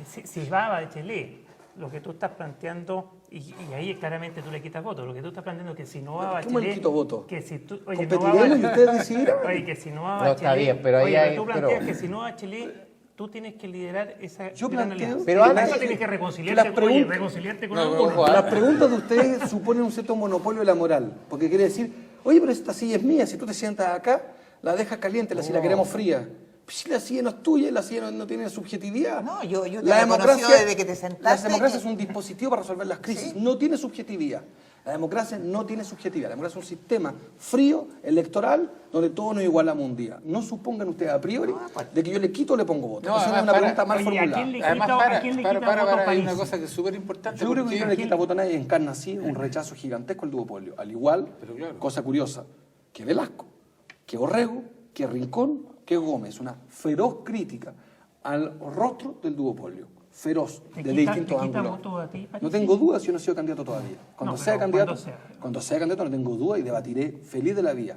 si va a Bachelet. Lo que tú estás planteando, y ahí claramente tú le quitas votos, lo que tú estás planteando es que si no va a Bachelet... ¿Cómo le quito voto? Que si tú, Competiremos y ustedes decidirán. Oye, que si no va a No, Bachelet... está bien, pero ahí hay... tú planteas que si no va a Bachelet, tú tienes que liderar esa Yo gran planteo... alianza. Pero antes tú tienes que reconciliarte con alguno. Las preguntas de ustedes suponen un cierto monopolio de la moral, porque quiere decir, oye, pero esta silla es mía, si tú te sientas acá, la dejas caliente, si la queremos fría. Si la silla no es tuya, la silla no tiene subjetividad. No, yo te la he conocido desde que te La sentaste. democracia es un dispositivo para resolver las crisis, no tiene subjetividad. La democracia no tiene subjetividad. La democracia es un sistema frío, electoral, donde todos nos igualamos un día. No supongan ustedes a priori de que yo le quito o le pongo voto. No, Esa es además, una pregunta para- mal oye, ¿a formulada. quién le Además, ¿a quién le quita voto hay París? una cosa que es súper importante. Yo creo que porque- no le quita voto a nadie, encarna así un rechazo gigantesco al duopolio. Al igual, Pero claro. cosa curiosa, que Velasco, que Orrego, que Rincón, que Gómez. Una feroz crítica al rostro del duopolio. Feroz, ¿Te de quita- distintos te quita ángulos. voto a ti, París? No tengo dudas si yo no he sido candidato todavía. Cuando No, sea pero candidato, cuando sea. no tengo duda y debatiré feliz de la vida.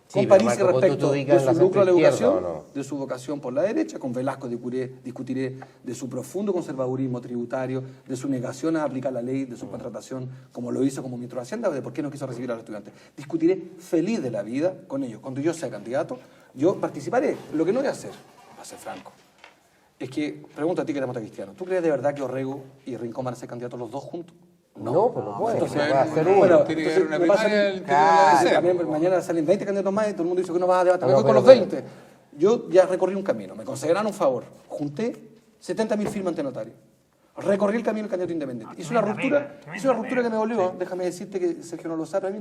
Sí, Con pero París Marco, ¿tú respecto ubicas de la su lucro a la centroizquierda educación, o no? de su vocación por la derecha, con Velasco discutiré de su profundo conservadurismo tributario, de su negación a aplicar la ley de subcontratación, como lo hizo como ministro de Hacienda, de por qué no quiso recibir a los estudiantes. Discutiré feliz de la vida con ellos. Cuando yo sea candidato, yo participaré. Lo que no voy a hacer, para ser franco, es que, pregunto a ti que eres cristiano, ¿tú crees de verdad que Orrego y Rincón van a ser candidatos los dos juntos? No, pues no puede. Entonces, va a ser bueno, uno. tiene que entonces haber una me pasa primaria a mí- del interior de la DC, también pues. mañana salen 20 candidatos más y todo el mundo dice que no vas a debatir. No, Voy con pero- los 20. Yo ya recorrí un camino, me concederán un favor. Junté 70.000 firmas ante notario. Recorrí el camino del candidato independiente. Hice una ruptura que me dolió. Déjame decirte que Sergio no lo sabe.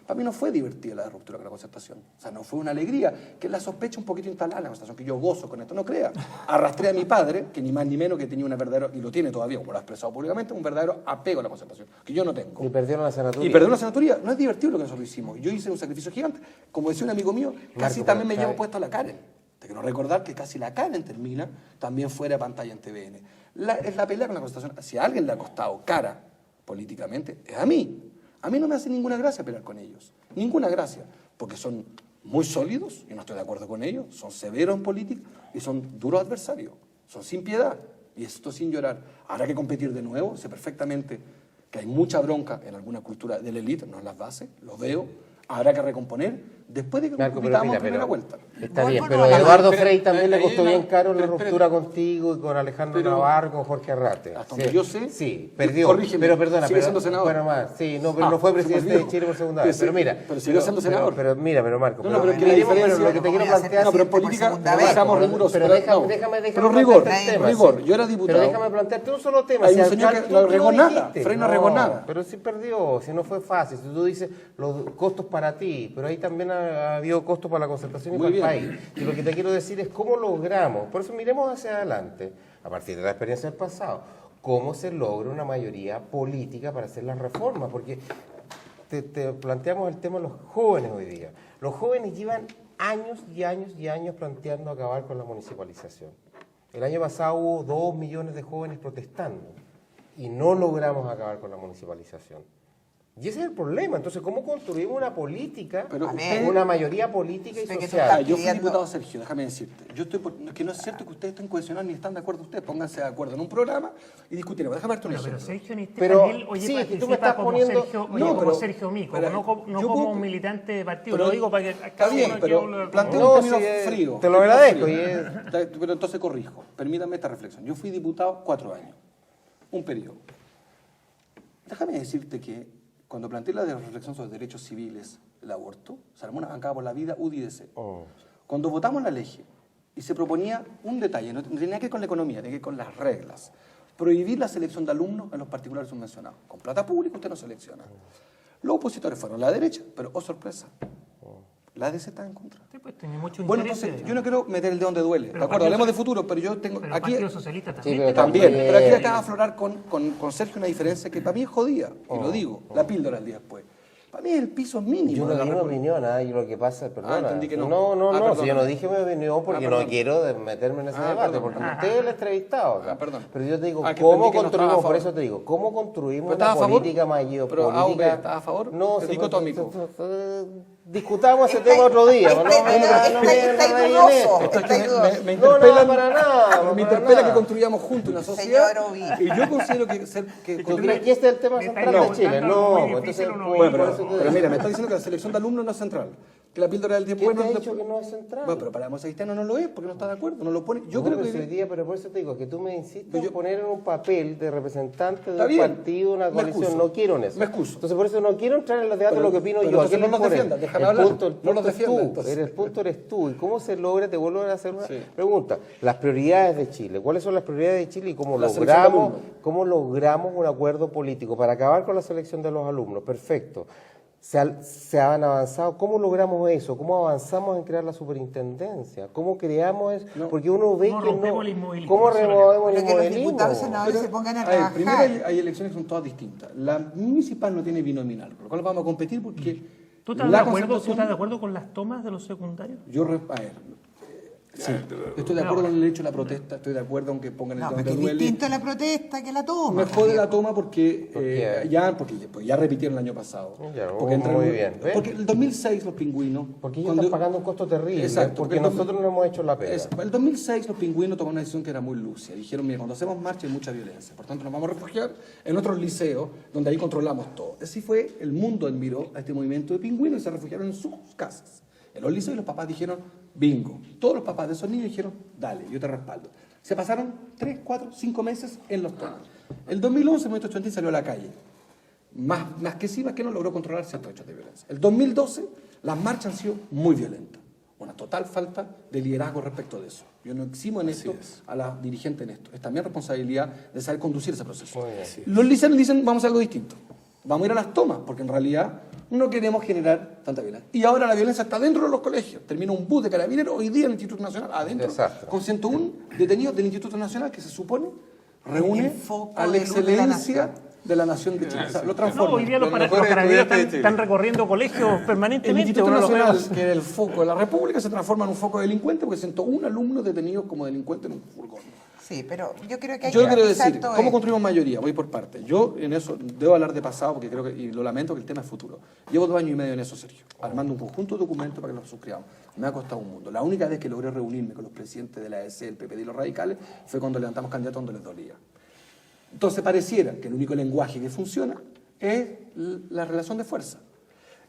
Para mí no fue divertida la ruptura con la concertación. O sea, no fue una alegría. Que la sospecha un poquito instalada en la concertación, que yo gozo con esto. No crea. Arrastré a mi padre, que ni más ni menos que tenía una verdadera, y lo tiene todavía, como lo ha expresado públicamente, un verdadero apego a la concertación, que yo no tengo. Y perdieron la senatura. Y perder una senatoría no es divertido lo que nosotros hicimos. Yo hice un sacrificio gigante. Como decía un amigo mío, casi Marco, también me pero, llevo ¿sabe? puesto a la Karen. Te quiero recordar que casi la Karen termina también fuera de pantalla en TVN. Es la pelea con la Constitución. Si a alguien le ha costado cara políticamente, es a mí. A mí no me hace ninguna gracia pelear con ellos. Ninguna gracia. Porque son muy sólidos, y no estoy de acuerdo con ellos, son severos en política y son duros adversarios. Son sin piedad. Y esto sin llorar. Habrá que competir de nuevo. Sé perfectamente que hay mucha bronca en alguna cultura de la élite, no en las bases, lo veo. Habrá que recomponer después de que Marco, pero compitamos mira, en primera vuelta. está No, bien, no, pero no, a Eduardo pero- Frey también le ahí costó no- bien caro la pero- ruptura contigo y con Alejandro pero- Navarro, con Jorge Arrate. Hasta donde yo sé, Sí, perdió. corrígeme, pero perdona, sigue pero, siendo senador. bueno, más, sí, no, pero Ah, no fue se me presidente olvidó. de Chile por segunda Pero vez. sí, Pero mira, pero siguió siendo senador. Pero mira, Marco, No, pero es que la miremos, diferencia- pero lo que te quiero no voy a ser plantear. No, pero en por política segunda vez. seamos rigurosos. Pero déjame Pero rigor, plantearte el tema, rigor. sí. Yo era diputado. Pero déjame plantearte un solo tema. Hay si un al señor final que tú no lo regó nada, dijiste. Frey no regó nada. Pero sí perdió, si no fue fácil. Si tú dices los costos para ti, pero ahí también ha habido costos para la concertación y Muy para el bien. país. Y lo que te quiero decir es cómo logramos, por eso miremos hacia adelante, a partir de la experiencia del pasado, cómo se logra una mayoría política para hacer las reformas, porque te planteamos el tema de los jóvenes hoy día. Los jóvenes llevan años y años y años planteando acabar con la municipalización. El año pasado hubo 2 millones de jóvenes protestando y no logramos acabar con la municipalización. Y ese es el problema. Entonces, ¿cómo construimos una política, Pero una mayoría política y Usted que social? Yo fui pidiendo- diputado, Sergio, déjame decirte. Yo estoy que no es cierto que ustedes estén cohesionados ni están de acuerdo ustedes. Pónganse de acuerdo en un programa y discutiremos. Déjame darte un Pero ejemplo. Sergio en este Pero, panel, oye, sí, participa tú me estás como poniendo- Sergio, oye, No, como pero- Sergio Mico, pero no yo como puedo- un militante de partido. pero- Lo digo para que Está bien, pero planteo No, un término sí, frío. te lo agradezco, Frío. y Pero entonces corrijo. Permítanme esta reflexión. Yo fui diputado 4 años. Un periodo. Déjame decirte que cuando planteé la reflexión sobre derechos civiles, el aborto, se armó una bancada por la vida, UDI-DC. Cuando votamos la ley y se proponía un detalle, no tenía que ver con la economía, tenía que ver con las reglas. Prohibir la selección de alumnos en los particulares subvencionados. Con plata pública usted no selecciona. Los opositores fueron la derecha, pero oh sorpresa, la DC está en contra. Sí, pues, tiene mucho Bueno, interés. entonces, yo no quiero meter el dedo donde duele. Pero ¿De acuerdo? Hablemos de futuro, pero yo tengo Pero el aquí... Partido Socialista también. Sí, pero También, También. pero aquí acaba de aflorar con Sergio una diferencia que para mí es jodida, y lo digo, la píldora el día después. Para mí el piso mínimo. Yo no de la di mi República. opinión, y lo que pasa, perdona. entendí que no. No, Perdona. si yo no dije mi opinión porque no perdona. quiero meterme en ese debate, perdón. porque usted es el entrevistado acá. Perdón. Pero yo te digo, que ¿cómo entendí que no estaba a construimos? Por favor. eso te digo, ¿cómo construimos ¿Pero estaba a una favor? política más Pero geopolítica? ¿estaba a favor? No, Es se- dicotómico. Discutamos ese tema otro día. Está no dudoso. Esto es Está que dudoso. me No, interpela, para nada, me para interpela nada. que construyamos juntos una sociedad. Señor Ovi. Y yo considero que ¿Tú crees que este es el tema central de Chile? No, entonces, Bueno, por eso te pero digo. mira, me está diciendo que la selección de alumnos no es central. Que la píldora del tiempo ¿Quién bueno te ha no dicho que no es central? Bueno, pero para la democracia cristiana no lo es, porque no está de acuerdo, no lo pone. Yo creo que hoy día, pero por eso te digo, que tú me insistes Yo- en poner en un papel de representante de Está un bien, partido, una me coalición. excuso, No quiero en eso. me excuso. Entonces, por eso no quiero entrar en los debates de lo que opino pero yo. entonces Aquí no los por él. defiendas, déjame El hablar. punto, el No punto los es defiendas, tú. entonces. El punto eres tú. ¿Y cómo se logra? Te vuelvo a hacer una Sí. pregunta. Las prioridades de Chile. ¿Cuáles son las prioridades de Chile y cómo La selección de alumnos. logramos un acuerdo político para acabar con la selección de los alumnos? Perfecto. Se han avanzado. ¿Cómo logramos eso? ¿Cómo avanzamos en crear la superintendencia? ¿Cómo creamos eso? Porque uno ve ¿Cómo que no. rompemos el inmovilismo? ¿Cómo Eso es lo que- removemos el Pero que los inmovilismo? diputados y senadores Pero, se pongan a ver, primero trabajar. hay elecciones que son todas distintas. La municipal no tiene binominal, por lo cual vamos a competir porque ¿Tú estás de acuerdo con las tomas de los secundarios? Sí, estoy de acuerdo con el derecho a la protesta, estoy de acuerdo aunque pongan el No, donde porque es duele. distinto la protesta que la toma. Me jode la toma porque, qué? porque ya repitieron el año pasado. Ya, porque muy bien. ¿Ves? Porque el 2006 los pingüinos... Porque ellos cuando- están pagando un costo terrible. Exacto, Porque porque el nosotros no hemos hecho la pega. El 2006 los pingüinos tomaron una decisión que era muy lúcida. Dijeron, mira, cuando hacemos marcha hay mucha violencia. Por tanto, nos vamos a refugiar en otros liceos donde ahí controlamos todo. Así fue, el mundo admiró a este movimiento de pingüinos y se refugiaron en sus casas. En los liceos los papás dijeron, bingo. Todos los papás de esos niños dijeron, dale, yo te respaldo. Se pasaron 3, 4, 5 meses en los tonos. El 2011 el movimiento estudiantil salió a la calle. Más que no logró controlar ciertos hechos de violencia. El 2012 las marchas han sido muy violentas. Una total falta de liderazgo respecto de eso. Yo no eximo en esto a la dirigente en esto. Es también responsabilidad de saber conducir ese proceso. Los liceos dicen, vamos a algo distinto. Vamos a ir a las tomas, porque en realidad no queremos generar tanta violencia. Y ahora la violencia está dentro de los colegios. Termina un bus de carabineros hoy día en el Instituto Nacional, adentro, Desastre. con 101 detenidos del Instituto Nacional que se supone reúne El foco a la de luz de la excelencia nación. de la nación de Chile. O sea, lo No, transforma. hoy día los mejores carabineros estudiantes de Chile. están recorriendo colegios El permanentemente. Instituto uno lo ve. Nacional, que era el foco de la República, se transforma en un foco de delincuentes porque 101 alumnos detenidos como delincuentes en un furgón. Sí, pero yo creo que hay Yo que quiero analizar decir, todo ¿cómo esto. construimos mayoría? Voy por partes. Yo en eso debo hablar de pasado porque creo que, y lo lamento, que el tema es futuro. Llevo 2 años y medio en eso, Sergio, armando un conjunto de documentos para que los suscribamos. Me ha costado un mundo. La única vez que logré reunirme con los presidentes de la AEC, el PPD y los radicales fue cuando levantamos candidatos donde les dolía. Entonces pareciera que el único lenguaje que funciona es la relación de fuerza.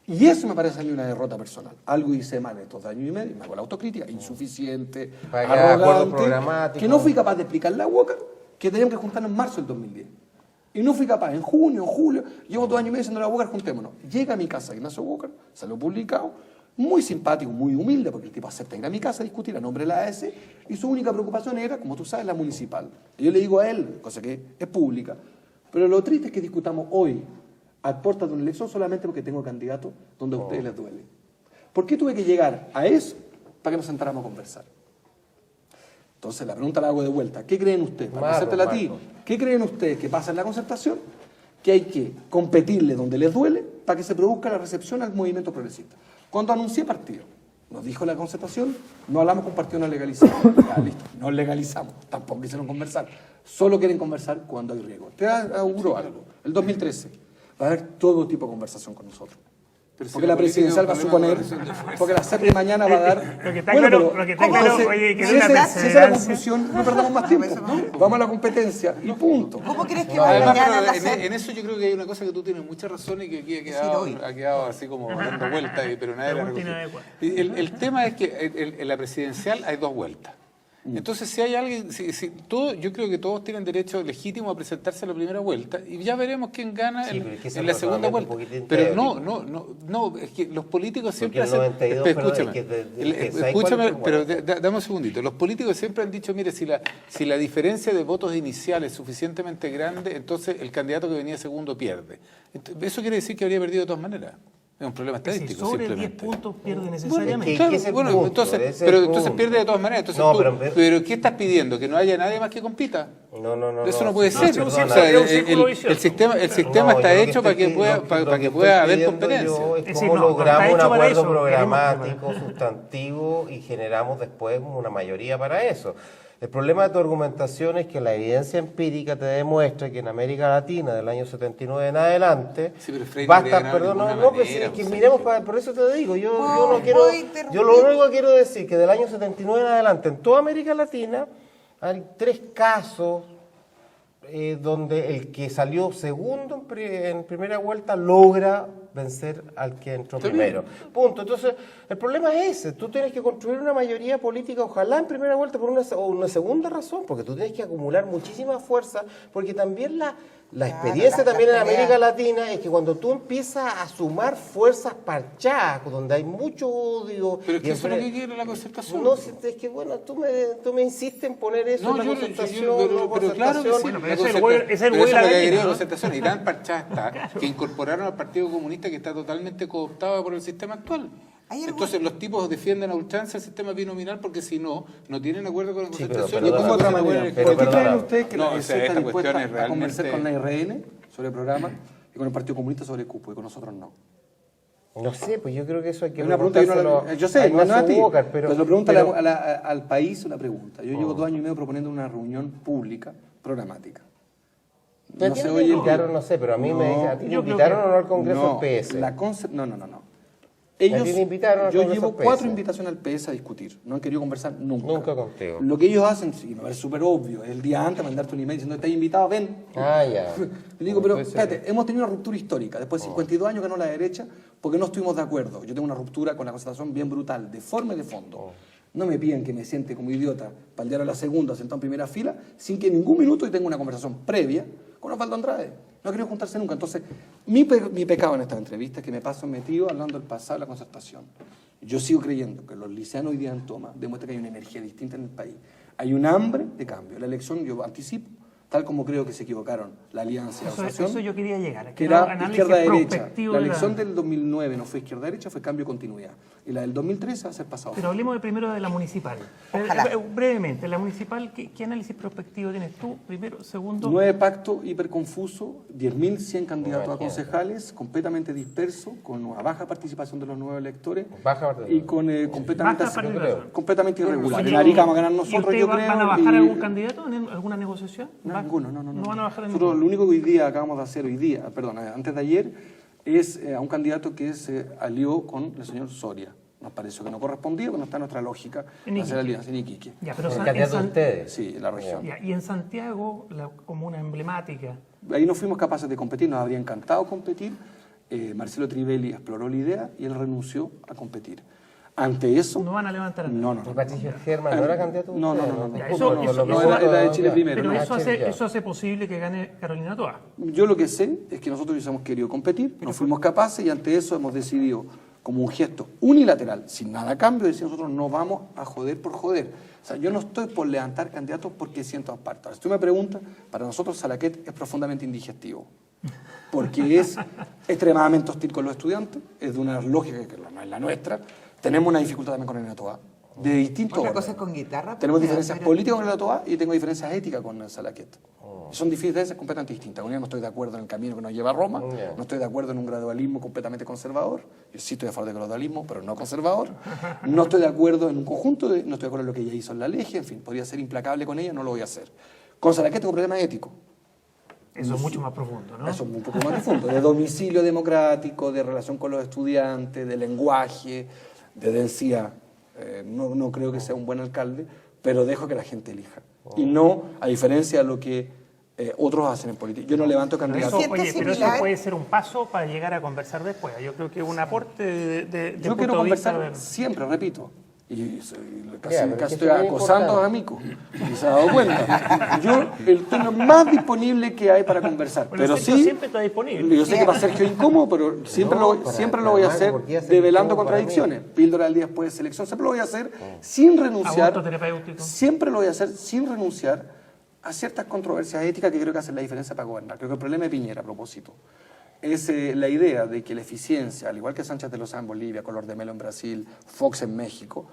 Y eso me parece a mí una derrota personal. Algo hice mal en estos 2 años y medio, me hago la autocrítica, insuficiente, Para que haya acuerdos arrogante, programáticos. que no fui capaz de explicar la UOCA, que teníamos que juntarnos en marzo del 2010. Y no fui capaz, en junio, en julio, llevo 2 años y medio diciendo a la UOCA, juntémonos. Llega a mi casa Ignacio Walker, salió publicado, muy simpático, muy humilde, porque el tipo acepta ir a mi casa a discutir a nombre de la AES, y su única preocupación era, como tú sabes, la municipal. Y yo le digo a él, cosa que es pública, pero lo triste es que discutamos hoy, a puertas de una elección, solamente porque tengo candidato donde a ustedes les duele. ¿Por qué tuve que llegar a eso para que nos sentáramos a conversar? Entonces la pregunta la hago de vuelta. ¿Qué creen ustedes? Para hacértela a ti. ¿Qué creen ustedes que pasa en la concertación? Que hay que competirle donde les duele para que se produzca la recepción al movimiento progresista. Cuando anuncié partido, nos dijo la concertación, no hablamos con partido no legalizado. Ya, listo, no legalizamos, tampoco quisieron conversar. Solo quieren conversar cuando hay riesgo. Te auguro algo. El 2013 va a haber todo tipo de conversación con nosotros. Pero si Porque la la presidencial va a política es un suponer, problema de relación de porque la CEP de mañana va a dar... Lo que está claro, oye, que si es una esa es la perseverancia. conclusión, no perdamos más tiempo. ¿no? Vamos a la competencia y punto. ¿Cómo crees que va Además, mañana pero la SEP? en eso yo creo que hay una cosa que tú tienes mucha razón y que aquí hoy. ha quedado así como dando vueltas, pero nadie la Pregunta recogió. inadecuada. El tema es que en la presidencial hay 2 vueltas. Entonces, si hay alguien, yo creo que todos tienen derecho legítimo a presentarse a la primera vuelta y ya veremos quién gana Sí, pero es que en la segunda vuelta. Pero no, es que los políticos siempre Porque el 92, pero perdón, escúchame, es que ¿sabes escúchame, cuál es el pero problema? dame un segundito. Los políticos siempre han dicho, mire, si la diferencia de votos iniciales es suficientemente grande, entonces el candidato que venía segundo pierde. Eso quiere decir que habría perdido de todas maneras. Es un problema Si estadístico, sobre 10 simplemente. puntos pierde que- necesariamente. Claro, ese es el bueno, punto, entonces, ese es pero el entonces punto. pierde de todas maneras. Entonces No, tú- pero- pero ¿qué estás pidiendo? ¿Que no haya nadie más que compita? No. Eso no puede ser. perdona, O sea, es un círculo vicioso. el sistema No, está yo lo hecho para que estoy- pueda, lo que para que estoy pueda haber pidiendo competencia. yo Es Es decir, cómo no, logramos está un hecho para acuerdo eso, programático, sustantivo y generamos después una mayoría para eso. El problema de tu argumentación es que la evidencia empírica te demuestra que en América Latina del año 79 en adelante Sí, pero Freire basta, no habría ganado de perdón, ninguna pues, manera, es que pues, miremos, Sergio. por eso te digo, yo No, no quiero, voy a interrumpir. yo lo único que quiero decir que del año 79 en adelante en toda América Latina hay 3 casos donde el que salió segundo en primera vuelta logra vencer al que entró primero. Punto. Entonces, el problema es ese. Tú tienes que construir una mayoría política, ojalá en primera vuelta, por una segunda razón, porque tú tienes que acumular muchísima fuerza, porque también la experiencia también en América Latina es que cuando tú empiezas a sumar fuerzas parchadas, donde hay mucho odio... Pero es que y eso es lo que quiere la concertación. No, si- es que bueno, tú me insistes en poner eso en la concertación, pero claro que sí. Bueno, pero La ese es el concerta- güey- ese es el pero güey de eso la es lo que gallina, quería la ¿no? concertación. Y tan parchada está que incorporaron al Partido Comunista que está totalmente cooptado por el sistema actual. ¿Hay algo- Entonces los tipos defienden a ultranza el sistema binominal porque si no tienen acuerdo con la Sí, pero concertación. Y perdona, pongo otra no manera. pueden- pero ¿Por qué perdona. creen ustedes que No, la o DC sea, está esta dispuesta cuestión es a conversar con la realmente- RN sobre programas y con el Partido Comunista sobre cupo y con nosotros no? No sé, pues yo creo que eso hay que Es una pregunta que yo no la- preguntárselo yo sé, a no es a Ignacio ti. Walker, pero Pero pregunta pero- al país una pregunta. Yo llevo 2 años y medio proponiendo una reunión pública programática. ¿A ti no te invitaron? No sé, pero a mí me dicen, ¿a ti te yo creo invitaron que- o no al Congreso No, del PS? no. Ellos, ti te invitaron al yo Congreso llevo PS? 4 invitaciones al PS a discutir. No han querido conversar nunca. Nunca contigo. Lo que ellos hacen, sí, me parece súper obvio, el día antes mandarte un email diciendo estás invitado, ven. Ah, ya. Le digo, pero Puede ser. espérate, hemos tenido una ruptura histórica. Después Oh. de 52 años ganó la derecha porque no estuvimos de acuerdo. Yo tengo una ruptura con la concertación bien brutal, de forma y de fondo. Oh. No me piden que me siente como idiota para el diario de la segunda, sentado en primera fila, sin que en ningún minuto yo tenga una conversación previa con Osvaldo Andrade. No ha querido juntarse nunca. Entonces, mi pecado en esta entrevista es que me paso metido hablando del pasado de la concertación. Yo sigo creyendo que los liceanos hoy día en toma demuestra que hay una energía distinta en el país. Hay un hambre de cambio. La elección, yo anticipo, tal como creo que se equivocaron la alianza y la asociación, Eso yo quería llegar. que un era análisis izquierda-derecha. prospectivo La de elección del 2009 no fue izquierda-derecha, fue cambio continuidad. Y la del 2013 va a ser pasado. Pero hablemos primero de la municipal. Ojalá. Brevemente, la municipal, ¿qué análisis prospectivo tienes tú? Primero, segundo. 9 pactos hiperconfuso, 10.100 candidatos a Imagínate. concejales, completamente dispersos, con una baja participación de los nuevos electores Baja participación. y con completamente, Baja participación. completamente irregular. Oye, En Arica vamos a ganar ¿y nosotros, ustedes yo creo. van a bajar y- algún candidato en alguna negociación? No, ninguno, no. No van a bajar en Nosotros ninguno. lo único que hoy día acabamos de hacer antes de ayer, es a un candidato que se alió con el señor Soria. Nos pareció que no correspondía, que no está en nuestra lógica En de hacer Iquique. alianza en Iquique. Ya, pero El en candidato de San- ustedes. Sí, en la región. ya, y en Santiago, la comuna emblemática. Ahí no fuimos capaces de competir, nos habría encantado competir. Marcelo Trivelli exploró la idea y él renunció a competir. Ante eso... No van a levantar a No. ¿Y Patricio Germán no era candidato? No. Ya, eso- No, era de Chile primero. Pero no. eso hace posible que gane Carolina Toa. Yo lo que sé es que nosotros hubiésemos querido competir, no fuimos capaces y ante eso hemos decidido, como un gesto unilateral, sin nada a cambio, decir nosotros no vamos a joder por joder. O sea, yo no estoy por levantar candidatos porque siento aparte. Ahora, si tú me preguntas, para nosotros Salaquet es profundamente indigestivo. Porque es extremadamente hostil con los estudiantes, es de una lógica que no es la nuestra. Tenemos una dificultad también con el Toa, de distintos Otra órdenes. cosa es con guitarra. Tenemos pero- diferencias pero- políticas con el Toa y tengo diferencias éticas con el Salaquet. Son diferencias completamente distintas. Con ella no estoy de acuerdo en el camino que nos lleva a Roma, Ya. no estoy de acuerdo en un gradualismo completamente conservador. Yo sí estoy a favor del gradualismo, pero no conservador. No estoy de acuerdo en un conjunto, no estoy de acuerdo en lo que ella hizo en la ley, en fin, podría ser implacable con ella, no lo voy a hacer. Con Salaquet tengo un problema ético. Eso es mucho más profundo, ¿no? Eso es un poco más profundo, de domicilio democrático, de relación con los estudiantes, de lenguaje, de decía, no creo que sea un buen alcalde, pero dejo que la gente elija. Y no, a diferencia de lo que otros hacen en política. Yo no levanto Pero candidatos. eso, oye, pero eso similar? puede ser un paso para llegar a conversar después. Yo creo que es un aporte de Yo punto quiero de vista conversar de- siempre, repito. Y casi, Ya, pero casi es que estoy eso es muy acosando a importante. amigos. Y se ha dado cuenta. Yo estoy lo más disponible que hay para conversar. Bueno, pero Sergio sí, siempre está disponible. yo sé que para Sergio es incómodo, pero siempre, No, siempre para lo voy a Marco, hacer porque ya se develando incómodo para contradicciones. Píldora del día después de selección, siempre lo voy a hacer sin renunciar. Aborto terapéutico. Siempre lo voy a hacer sin renunciar a ciertas controversias éticas que creo que hacen la diferencia para gobernar. Creo que el problema de Piñera, a propósito, es la idea de que la eficiencia, al igual que Sánchez de Lozada en Bolivia, Color de Melo en Brasil, Fox en México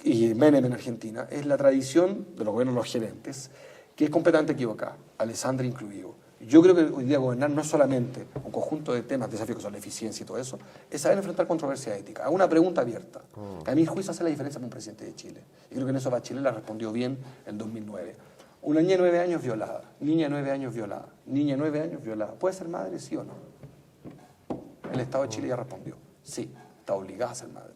y Menem en Argentina, es la tradición de los gobiernos, los gerentes, que es completamente equivocada, Alessandra incluido. Yo creo que hoy día gobernar no es solamente un conjunto de temas, desafíos que son la eficiencia y todo eso, es saber enfrentar controversia ética. Hago una pregunta abierta, que a mi juicio hace la diferencia para un presidente de Chile. Y creo que en eso Bachelet la respondió bien en 2009. Una niña de 9 años violada, niña de 9 años violada, niña de 9 años violada. ¿Puede ser madre, sí o no? El Estado de Chile ya respondió, sí, está obligada a ser madre.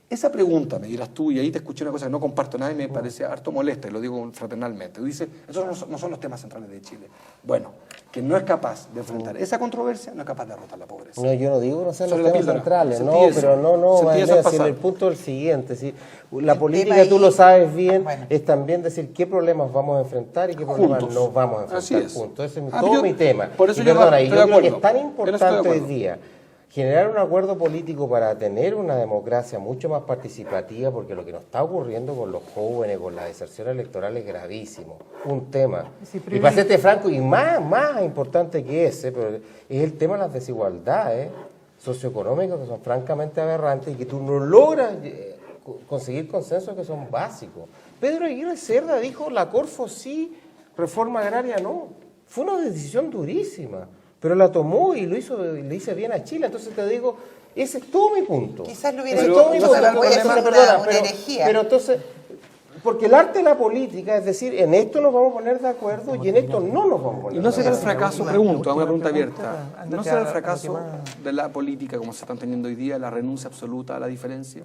Esa pregunta, me dirás tú, y ahí te escuché una cosa que no comparto nada y me parece harto molesta, y lo digo fraternalmente. Tú dices, esos no son los temas centrales de Chile. Bueno, que no es capaz de enfrentar esa controversia, no es capaz de derrotar la pobreza. No, yo no digo que no sean los Sobre la temas píldora. centrales, Sentí no, eso. pero no, Sentí eso al si pasar. el punto es el siguiente, ¿sí? La El política, tema tú ahí- lo sabes bien, Bueno. es también decir qué problemas vamos a enfrentar y qué problemas Juntos. no vamos a Así enfrentar es. juntos. Ese es Yo- mi tema. por eso y yo perdona, estoy y de yo creo que acuerdo. es tan En eso estoy de importante hoy acuerdo. día generar un acuerdo político para tener una democracia mucho más participativa, porque lo que nos está ocurriendo con los jóvenes, con la deserción electoral es gravísimo. Un tema. Y para serte franco, y más importante que ese, pero es el tema de las desigualdades socioeconómicas que son francamente aberrantes y que tú no logras conseguir consensos que son básicos. Pedro Aguirre Cerda dijo, la Corfo sí, reforma agraria no. Fue una decisión durísima, pero la tomó y le hizo bien a Chile. Entonces te digo, ese es todo mi punto. Quizás lo hubiera Ese es hecho, todo mi no punto. se lo voy a hacer Perdona, una herejía. pero entonces, porque el arte de la política es decir, en esto nos vamos a poner de acuerdo y en esto no nos vamos a poner Y no de será el acuerdo. fracaso, pregunto, hago una pregunta pregunta, abierta. ándate ¿No será el a lo fracaso que más- de la política como se están teniendo hoy día, la renuncia absoluta a la diferencia?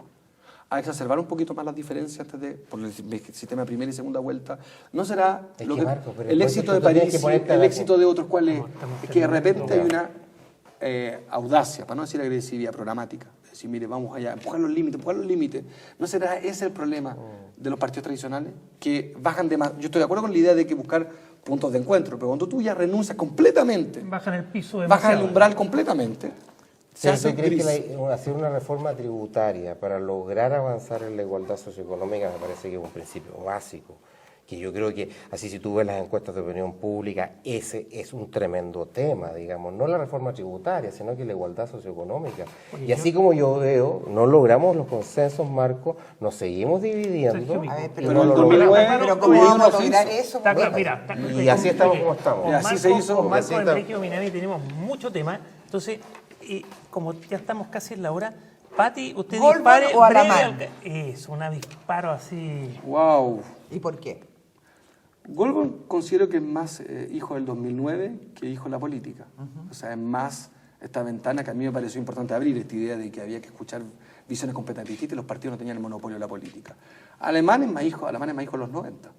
A exacerbar un poquito más las diferencias antes de, por el sistema de primera y segunda vuelta. ¿No será Es lo que, que, Marco, pero el después éxito tú de tienes París, que ponerte a el la- éxito de otros cuales estamos es que de repente hay terminando. una audacia, para no decir agresividad programática? Es decir, mire, vamos allá, empujar los límites. ¿No será ese el problema de los partidos tradicionales? Que bajan de más. Yo estoy de acuerdo con la idea de que buscar puntos de encuentro, pero cuando tú ya renuncias completamente, Bajan el piso bajas demasiado. el umbral completamente, se ¿Pero hace tú crees gris. que hacer una reforma tributaria para lograr avanzar en la igualdad socioeconómica me parece que es un principio básico? Que yo creo que, así si tú ves las encuestas de opinión pública, ese es un tremendo tema, digamos, no la reforma tributaria, sino que la igualdad socioeconómica. Y así como yo veo, no logramos los consensos, Marco, nos seguimos dividiendo. Sergio, A ver, y pero, no en lo 2009 logramos. pero ¿cómo hubo vamos a una lograr crisis. eso? Está claro, Bueno, mira, Y así estamos como estamos. Con Y así Marco, se hizo. Con Y Marco, así está. Enrique Ominami tenemos mucho tema. Entonces, como ya estamos casi en la hora, Pati, usted ¿Goldman dispare o breve Alamán? Es una disparo así. Wow. ¿Y por qué? Goldman considero que es más hijo del 2009 que hijo de la política. O sea, es más esta ventana que a mí me pareció importante abrir, esta idea de que había que escuchar visiones completamente distintas y los partidos no tenían el monopolio de la política. Alemán es más hijo de los 90.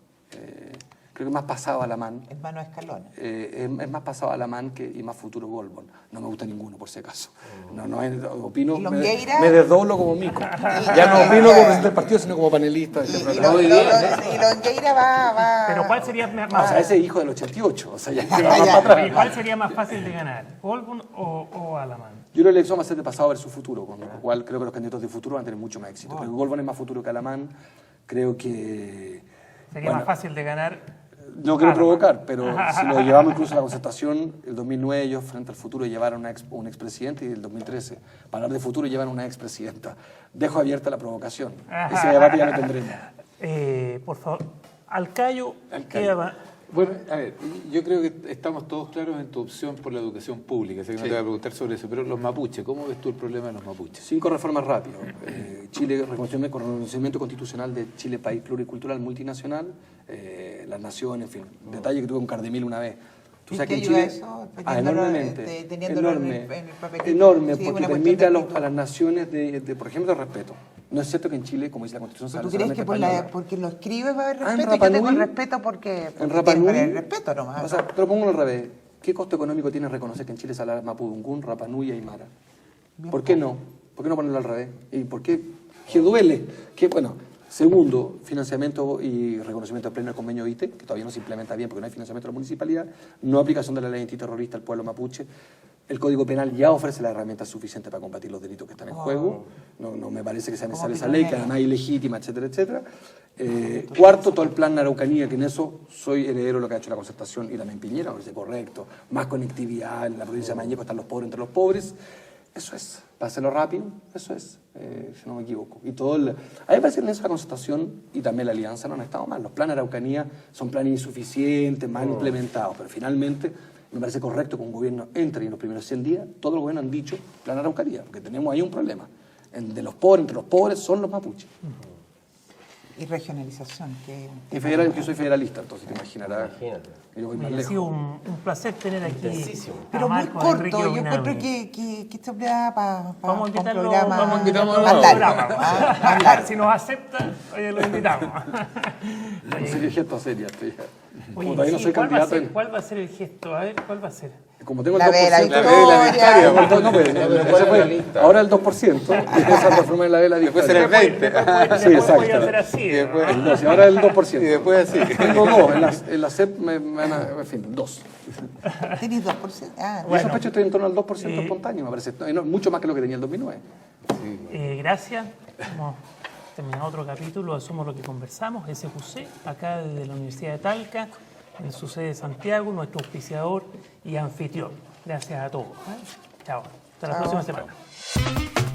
Creo que más pasado Alamán. Hermano Escalón. Es más pasado Alamán y más futuro Goldman. No me gusta ninguno, por si acaso. Opino, ¿Y Longueira? me desdoblo como mico. Ya no opino como presidente del partido, sino como panelista. de este Y programa. Longueira va... Pero ¿cuál sería más, O sea, ese es hijo del 88. O sea, ya se va Ya, más ya. para atrás. oye, ¿cuál sería más fácil de ganar? ¿Goldman o Alamán? Yo creo que la elección va a ser de pasado versus futuro, con lo cual creo que los candidatos de futuro van a tener mucho más éxito. Creo que Goldman es más futuro que Alamán. Creo que... Sería más fácil de ganar. No quiero Alamán. provocar, pero si lo llevamos incluso a la concertación, el 2009 ellos frente al futuro llevaron a un expresidente y el 2013 para hablar de futuro llevaron una expresidenta. Dejo abierta la provocación. Ese debate ya lo tendremos. Por favor, Alcayo, Alcayo. queda... Bueno, a ver, yo creo que estamos todos claros en tu opción por la educación pública, así que no te voy a preguntar sobre eso, pero los mapuches, ¿cómo ves tú el problema de los mapuches? 5 reformas rápidas. Chile, reconocimiento constitucional de Chile, país pluricultural multinacional, las naciones, en fin. Detalle que tuve un Cardemil una vez. Tú ¿Y sabes qué que en ayuda Chile... eso? Enormemente. Teniéndolo Enorme, en el papelito. enorme, Sí, porque una cuestión permite de a actitud. las naciones, por ejemplo, de respeto. No es cierto que en Chile, como dice la Constitución, ¿Tú se crees habla que solamente española. porque lo escribes va a haber Ah, en respeto? Rapa Yo tengo Nui, respeto porque En Rapa tienes Nui, el respeto nomás. o sea, te lo pongo al revés. ¿Qué costo económico tiene reconocer que en Chile se habla Mapudungún, Rapa Nui y Aymara? ¿Por qué no? ¿Por qué no ponerlo al revés? ¿Y por qué? ¿Qué duele? ¿Qué, bueno, segundo, financiamiento y reconocimiento pleno del convenio ITE, que todavía no se implementa bien porque no hay financiamiento de la municipalidad, no aplicación de la ley antiterrorista al pueblo mapuche. El Código Penal ya ofrece las herramientas suficientes para combatir los delitos que están en juego. No me parece que sea necesaria esa ley, que además es ilegítima, etcétera, etcétera. Cuarto, todo el plan Araucanía, que en eso soy heredero de lo que ha hecho la concertación y también Piñera, me parece correcto. Más conectividad, en la provincia de Mañeco están los pobres entre los pobres. Eso es, para hacerlo rápido, eso es, si no me equivoco. Y todo a mí me parece que esa concertación y también la alianza no han estado mal. Los planes de Araucanía son planes insuficientes, mal implementados, pero finalmente me parece correcto que un gobierno entre y en los primeros 100 días, todos los gobiernos han dicho plan Araucanía, porque tenemos ahí un problema. Entre los pobres son los mapuches. Y regionalización. Y federal, yo soy federalista, entonces te imaginarás que yo voy más Ha lejos. sido un placer tener aquí Pero a muy Marco corto, Enrique yo Ominami. encuentro que esto da para Vamos a un invitarlo, programa. vamos a invitarlo al al Mandar. programa. Mandar. Si nos acepta, oye, lo invitamos. Sería gesto serio, estoy. Como Oye, todavía no sí, soy candidato. ¿cuál va a ser el gesto? A ver, ¿cuál va a ser? Como tengo el La 2%. vela La Victoria. No, pues, ese fue, ahora el 2%. Esa reforma de la vela Después Victoria. será el 20. Después exacto. voy a hacer así. Y después- ¿no? No, si ahora el 2%. Y después así. Tengo dos. En la CEP me van a. En fin, dos. Tenés 2%. Ah, Yo sospecho que estoy en torno al 2% espontáneo, me parece. No, mucho más que lo que tenía el 2009. Gracias. Hemos terminado otro capítulo de Somos lo que conversamos, SQC, acá desde la Universidad de Talca, en su sede de Santiago, nuestro auspiciador y anfitrión. Gracias a todos. Chao. Hasta la próxima semana.